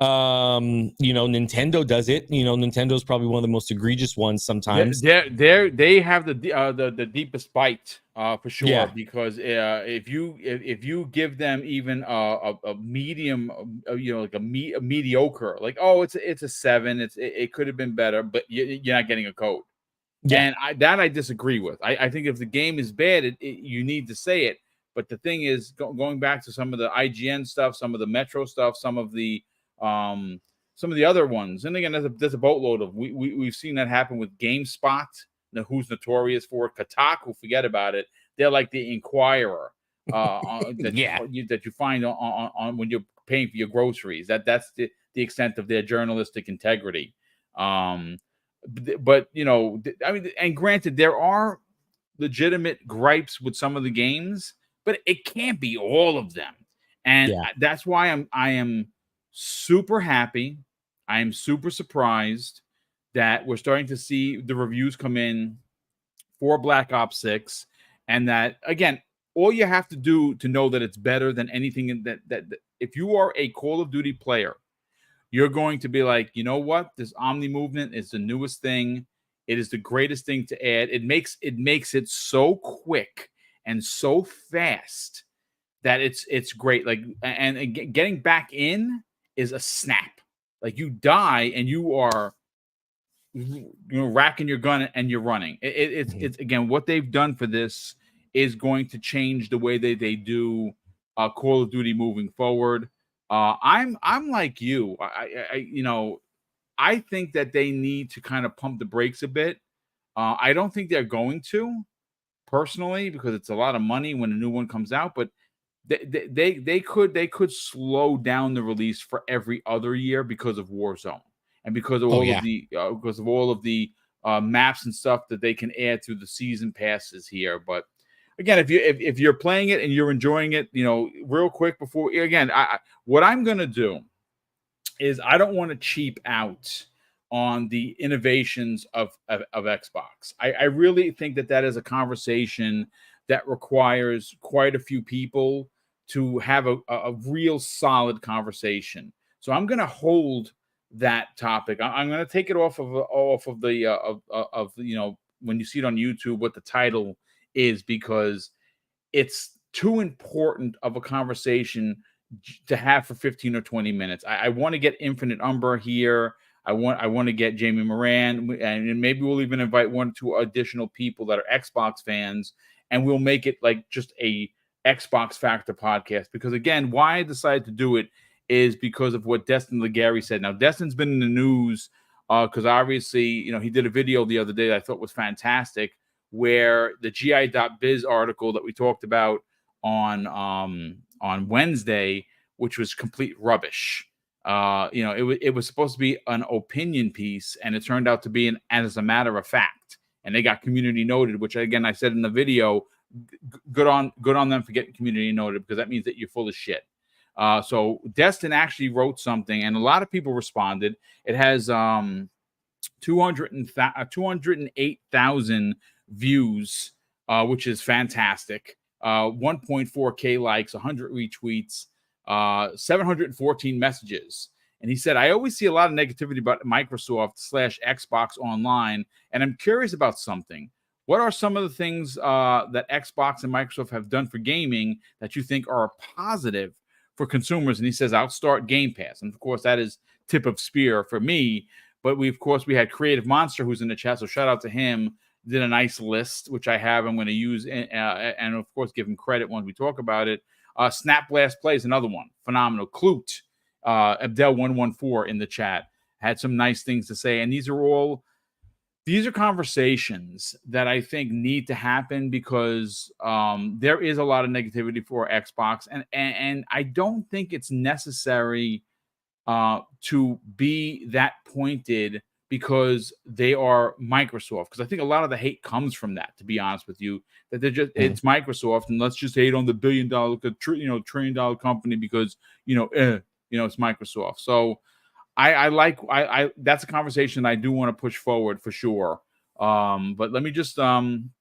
Nintendo does it. Nintendo's probably one of the most egregious ones sometimes. They have the deepest bite for sure. Yeah. Because if you give them even a medium, like a mediocre, like, oh, it's a 7, it could have been better, but you're not getting a code. Yeah. And I disagree with. I think if the game is bad, you need to say it. But the thing is, going back to some of the IGN stuff, some of the Metro stuff, some of the other ones, and again, there's a boatload of we've seen that happen with GameSpot, who's notorious for it. Kotaku, forget about it. They're like the Inquirer that you find on when you're paying for your groceries. That's the extent of their journalistic integrity. But and granted, there are legitimate gripes with some of the games, but it can't be all of them. And that's why I am super happy. I am super surprised that we're starting to see the reviews come in for Black Ops 6, and that, again, all you have to do to know that it's better than anything that if you are a Call of Duty player, you're going to be like, you know what? This Omni movement is the newest thing. It is the greatest thing to add. It makes it so quick and so fast that it's great. Like, and getting back in is a snap. Like, you die and you are racking your gun and you're running. It's again, what they've done for this is going to change the way they do Call of Duty moving forward. I'm like you. I think that they need to kind of pump the brakes a bit. I don't think they're going to, personally, because it's a lot of money when a new one comes out. But they could slow down the release for every other year because of Warzone and because of all of the maps and stuff that they can add through the season passes here. But again, if you're playing it and you're enjoying it, real quick before, again, what I'm gonna do is I don't want to cheap out on the innovations of Xbox. I really think that is a conversation that requires quite a few people to have a real solid conversation. So I'm gonna hold that topic. I'm gonna take it off of the when you see it on YouTube what the title is, because it's too important of a conversation to have for 15 or 20 minutes. I want to get Infinite Umber here. I want to get Jamie Moran, and maybe we'll even invite 1 or 2 additional people that are Xbox fans, and we'll make it like just a Xbox Factor podcast. Because again, why I decided to do it is because of what Destin Legary said. Now, Destin's been in the news because obviously, he did a video the other day that I thought was fantastic, where the GI.biz article that we talked about on Wednesday, which was complete rubbish. It was supposed to be an opinion piece, and it turned out to be as a matter of fact. And they got community noted, which again I said in the video, good on them for getting community noted, because that means that you're full of shit. So Destin actually wrote something, and a lot of people responded. It has 208,000 views, which is fantastic. 1.4K likes, 100 retweets, 714 messages. And he said, I always see a lot of negativity about Microsoft/Xbox online, and I'm curious about something. What are some of the things that Xbox and Microsoft have done for gaming that you think are positive for consumers? And he says, I'll start Game Pass. And of course, that is tip of spear for me. But we had Creative Monster, who's in the chat, so shout out to him. Did a nice list, which I have. I'm going to use, and of course, give him credit when we talk about it. Snap Blast Plays, another one, phenomenal. Clute, Abdel114 in the chat had some nice things to say, and these are conversations that I think need to happen, because there is a lot of negativity for Xbox, and I don't think it's necessary to be that pointed because they are Microsoft. Because I think a lot of the hate comes from that, to be honest with you, that they're just it's Microsoft, and let's just hate on the $1 billion, $1 trillion company because it's Microsoft. So I that's a conversation I do want to push forward for sure. But let me just again,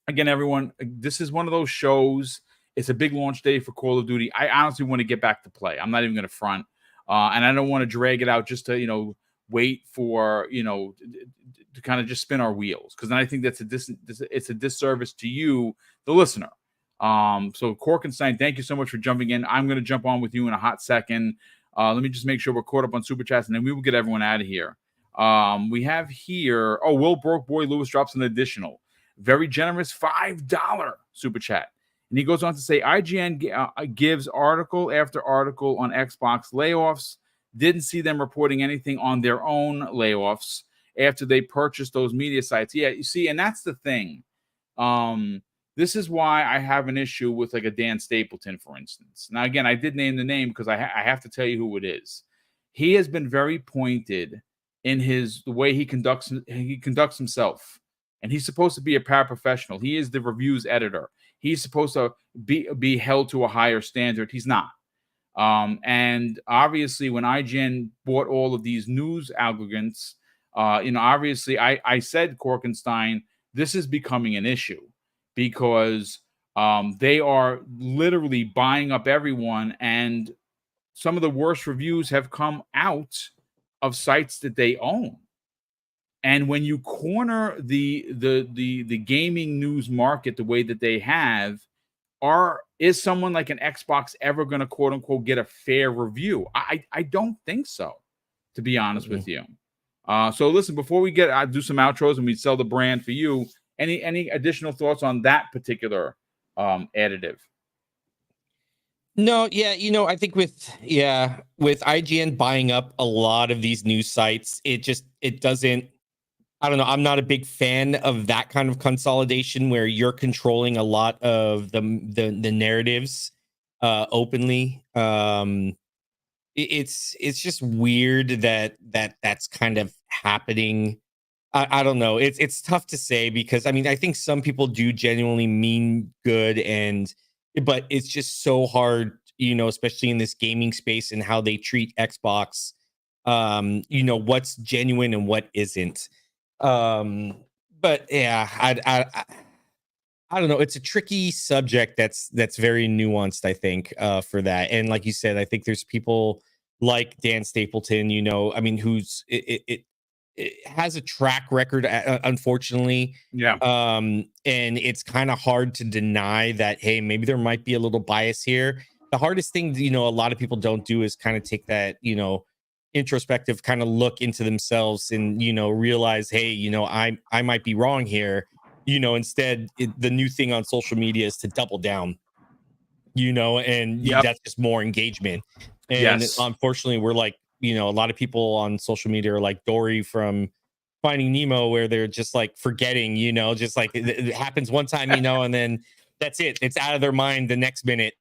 everyone, this is one of those shows. It's a big launch day for Call of Duty. I honestly want to get back to play. I'm not even going to front. And I don't want to drag it out just to, wait for, to kind of just spin our wheels. Because then I think it's a disservice to you, the listener. So Corkenstein, thank you so much for jumping in. I'm going to jump on with you in a hot second. Let me just make sure we're caught up on Super Chats, and then we will get everyone out of here. We have here, Will Broke Boy Lewis drops an additional, very generous $5 Super Chat. And he goes on to say, IGN gives article after article on Xbox layoffs. Didn't see them reporting anything on their own layoffs after they purchased those media sites. Yeah, you see, and that's the thing. This is why I have an issue with like a Dan Stapleton, for instance. Now, again, I did name the name because I have to tell you who it is. He has been very pointed in the way he conducts himself. And he's supposed to be a paraprofessional. He is the reviews editor. He's supposed to be held to a higher standard. He's not. And obviously, when IGN bought all of these news aggregates, obviously, I said, Corkenstein, this is becoming an issue because they are literally buying up everyone, and some of the worst reviews have come out of sites that they own. And when you corner the gaming news market the way that they have, is someone like an Xbox ever going to quote unquote get a fair review? I don't think so, to be honest with you. So listen, before we do some outros and we sell the brand for you, any additional thoughts on that particular additive? No, yeah, I think with IGN buying up a lot of these news sites, it doesn't. I don't know. I'm not a big fan of that kind of consolidation where you're controlling a lot of the narratives openly. It's just weird that's kind of happening. I don't know. It's tough to say because I think some people do genuinely mean good, but it's just so hard, especially in this gaming space and how they treat Xbox. What's genuine and what isn't. But yeah, I don't know. It's a tricky subject that's very nuanced, I think, for that. And like you said, I think there's people like Dan Stapleton, who's it has a track record, unfortunately. Yeah. And it's kind of hard to deny that, hey, maybe there might be a little bias here. The hardest thing, a lot of people don't do is kind of take that, introspective kind of look into themselves and realize, hey, I might be wrong here. Instead the new thing on social media is to double down, and that's just more engagement. And unfortunately we're like, a lot of people on social media are like Dory from Finding Nemo, where they're just like forgetting, just like it happens one time, and then that's it. It's out of their mind the next minute.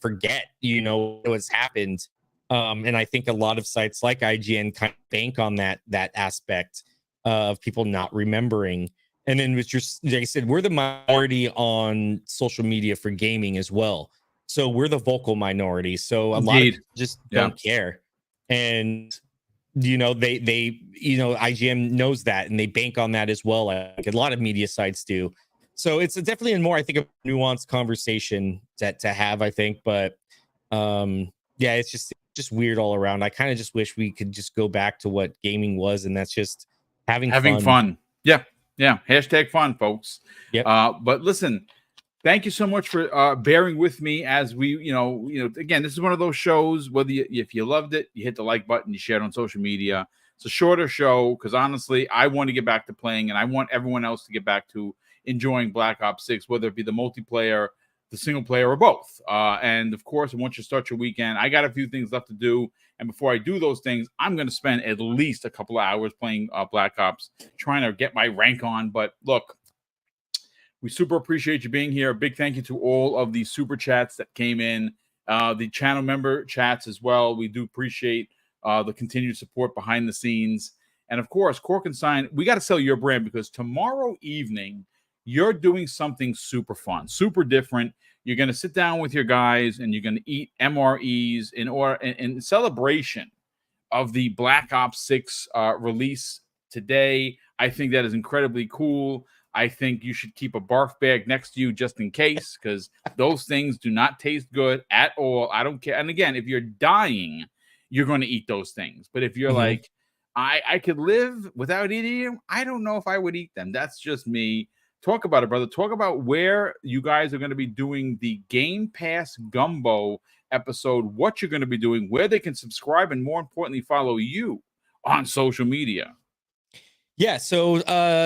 Forget, what's happened. And I think a lot of sites like IGN kind of bank on that aspect of people not remembering. And then with just like I said, we're the minority on social media for gaming as well. So we're the vocal minority. So a lot of people just don't care. And IGN knows that, and they bank on that as well, like a lot of media sites do. So it's definitely a more, I think, a nuanced conversation to have, I think. But yeah, it's just weird all around. I kind of just wish we could just go back to what gaming was, and that's just having fun. Yeah. Hashtag fun, folks. Yep. But listen, thank you so much for bearing with me as we, again, this is one of those shows, whether if you loved it, you hit the like button, you share it on social media. It's a shorter show because honestly, I want to get back to playing, and I want everyone else to get back to enjoying Black Ops 6, whether it be the multiplayer, the single player, or both. And of course, once you start your weekend, I got a few things left to do. And before I do those things, I'm going to spend at least a couple of hours playing Black Ops, trying to get my rank on. But look, we super appreciate you being here. A big thank you to all of the super chats that came in, the channel member chats as well. We do appreciate the continued support behind the scenes. And of course, Corkenstein, we got to sell your brand because tomorrow evening, you're doing something super fun, super different. You're going to sit down with your guys and you're going to eat MREs in celebration of the Black Ops 6 release today. I think that is incredibly cool. I think you should keep a barf bag next to you just in case, because those things do not taste good at all. I don't care. And again, if you're dying, you're going to eat those things. But if you're like, I could live without eating them, I don't know if I would eat them. That's just me. Talk about it, brother. Talk about where you guys are going to be doing the Game Pass Gumbo episode, what you're going to be doing, where they can subscribe, and more importantly, follow you on social media. Yeah, so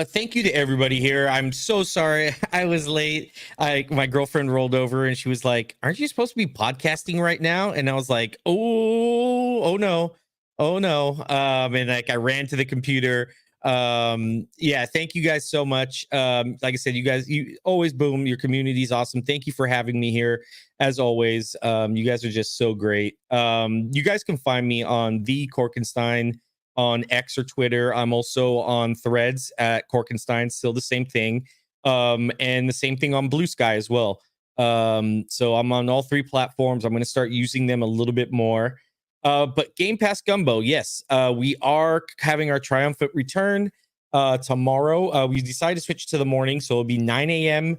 thank you to everybody here. I'm so sorry I was late. My girlfriend rolled over and she was like, "Aren't you supposed to be podcasting right now?" And I was like, "Oh no. And like I ran to the computer. Yeah, thank you guys so much. Like I said, you always boom. Your community is awesome. Thank you for having me here as always. You guys are just so great. You guys can find me on the Corkenstein on X or Twitter. I'm also on Threads at Corkenstein, still the same thing. And the same thing on Blue Sky as well. So I'm on all three platforms. I'm going to start using them a little bit more. But Game Pass Gumbo, yes, we are having our triumphant return tomorrow. We decided to switch to the morning, so it'll be 9 a.m.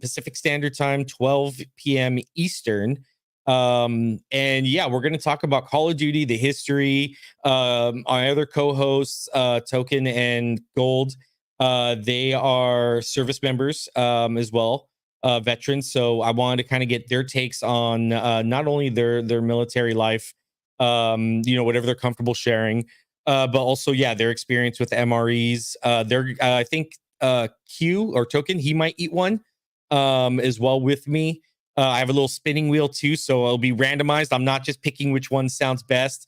Pacific Standard Time, 12 p.m. Eastern. And yeah, we're going to talk about Call of Duty, the history. Our other co-hosts, Token and Gold, they are service members as well. Veterans, so I wanted to kind of get their takes on not only their military life, whatever they're comfortable sharing, but also their experience with MREs. I think Q or Token, he might eat one as well with me. I have a little spinning wheel too, so it'll be randomized. I'm not just picking which one sounds best.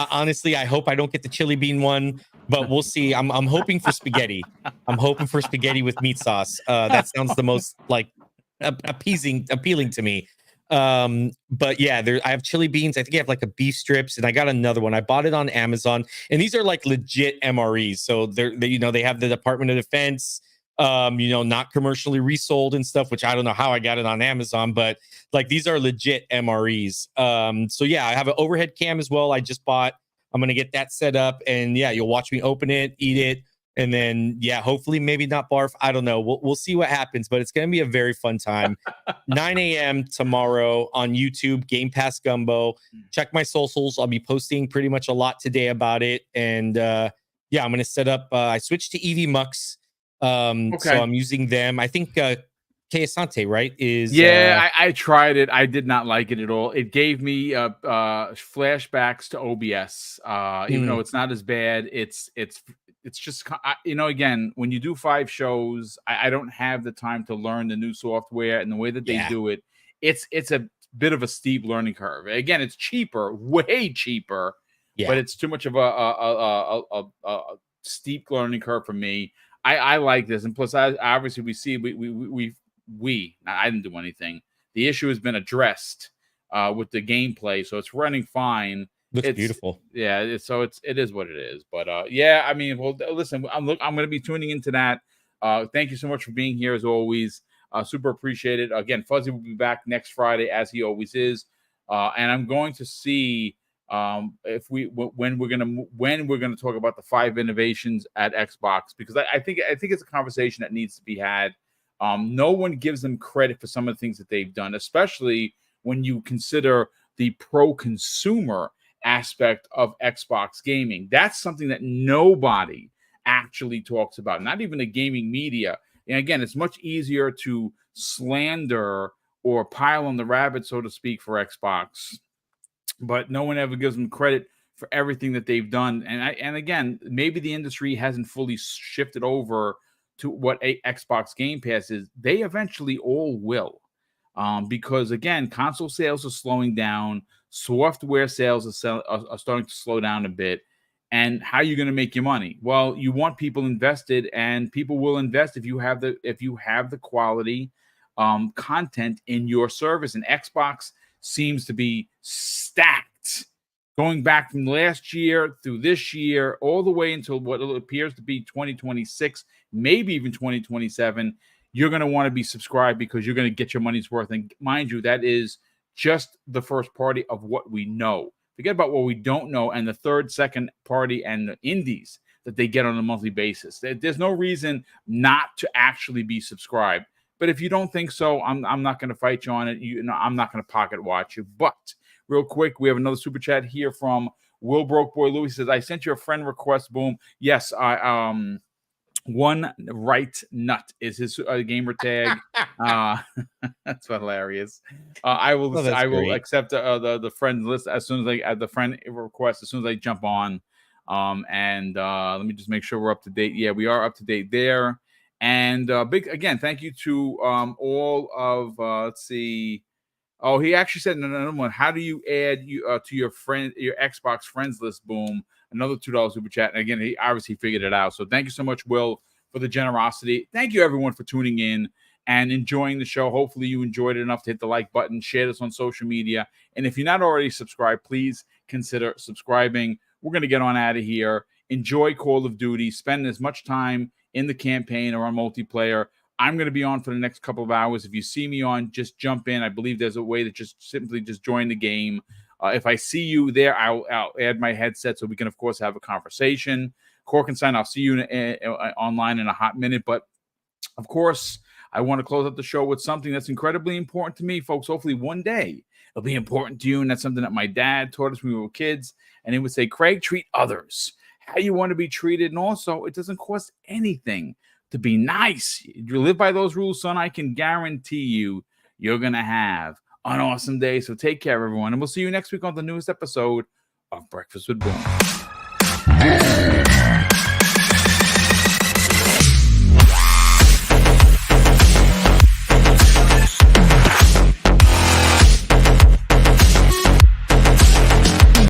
Honestly, I hope I don't get the chili bean one, but we'll see. I'm hoping for spaghetti. I'm hoping for spaghetti with meat sauce. That sounds the most like appealing to me. But yeah, I have chili beans. I think I have like a beef strips, and I got another one. I bought it on Amazon, and these are like legit MREs. So they have the Department of Defense, not commercially resold and stuff, which I don't know how I got it on Amazon, but like these are legit MREs. So yeah, I have an overhead cam as well. I'm gonna get that set up, and yeah, you'll watch me open it, eat it. And then, hopefully maybe not barf. I don't know. We'll see what happens, but it's going to be a very fun time. 9 a.m. tomorrow on YouTube, Game Pass Gumbo. Check my socials. I'll be posting pretty much a lot today about it. And I'm going to set up. I switched to EV Mux. Okay. So I'm using them. I think Asante, right? I tried it. I did not like it at all. It gave me flashbacks to OBS. Even though it's not as bad, it's just, again, when you do 5 shows, I don't have the time to learn the new software and the way that they do it. It's a bit of a steep learning curve. Again, it's cheaper, way cheaper, but it's too much of a steep learning curve for me. I like this, and plus, obviously, we see I didn't do anything. The issue has been addressed with the gameplay, so it's running fine. Looks It's beautiful. Yeah, it is what it is. But yeah, I mean, well, listen, I'm going to be tuning into that. Thank you so much for being here as always. Super appreciate it. Again, Fuzzy will be back next Friday as he always is, and I'm going to see if when we're gonna talk about the 5 innovations at Xbox, because I think it's a conversation that needs to be had. No one gives them credit for some of the things that they've done, especially when you consider the pro consumer aspect of Xbox gaming. That's something that nobody actually talks about, not even the gaming media. And again, it's much easier to slander or pile on the rabbit, so to speak, for Xbox, but no one ever gives them credit for everything that they've done. And again, maybe the industry hasn't fully shifted over to what a Xbox Game Pass is. They eventually all will, because again, console sales are slowing down, software sales are starting to slow down a bit. And how are you going to make your money? Well, you want people invested, and people will invest if you have the quality content in your service. And Xbox seems to be stacked, going back from last year through this year, all the way until what appears to be 2026, maybe even 2027. You're going to want to be subscribed because you're going to get your money's worth. And mind you, that is just the first party of what we know. Forget about what we don't know and the third, second party and the indies that they get on a monthly basis. There's no reason not to actually be subscribed. But if you don't think so, I'm not going to fight you on it. I'm not going to pocket watch you. But real quick, we have another super chat here from Will Broke Boy Louis. Says, I sent you a friend request. Boom. Yes, I One Right Nut is his gamer tag. That's hilarious. I will accept the friend list as soon as the friend request as soon as I jump on. And let me just make sure we're up to date. Yeah, we are up to date there. And big again, thank you to all of let's see. Oh, he actually said another one. How do you add to your Xbox friends list? Boom. Another $2 super chat. And again, he obviously figured it out. So thank you so much, Will, for the generosity. Thank you, everyone, for tuning in and enjoying the show. Hopefully you enjoyed it enough to hit the like button, share this on social media. And if you're not already subscribed, please consider subscribing. We're going to get on out of here. Enjoy Call of Duty. Spend as much time in the campaign or on multiplayer. I'm going to be on for the next couple of hours. If you see me on, just jump in. I believe there's a way to just simply join the game. If I see you there, I'll add my headset so we can, of course, have a conversation. Corkenstein, I'll see you online in a hot minute. But, of course, I want to close up the show with something that's incredibly important to me, folks. Hopefully one day it'll be important to you, and that's something that my dad taught us when we were kids. And he would say, Craig, treat others how you want to be treated. And also, it doesn't cost anything to be nice. You live by those rules, son. I can guarantee you're going to have an awesome day. So take care, everyone. And we'll see you next week on the newest episode of Breakfast with Boom.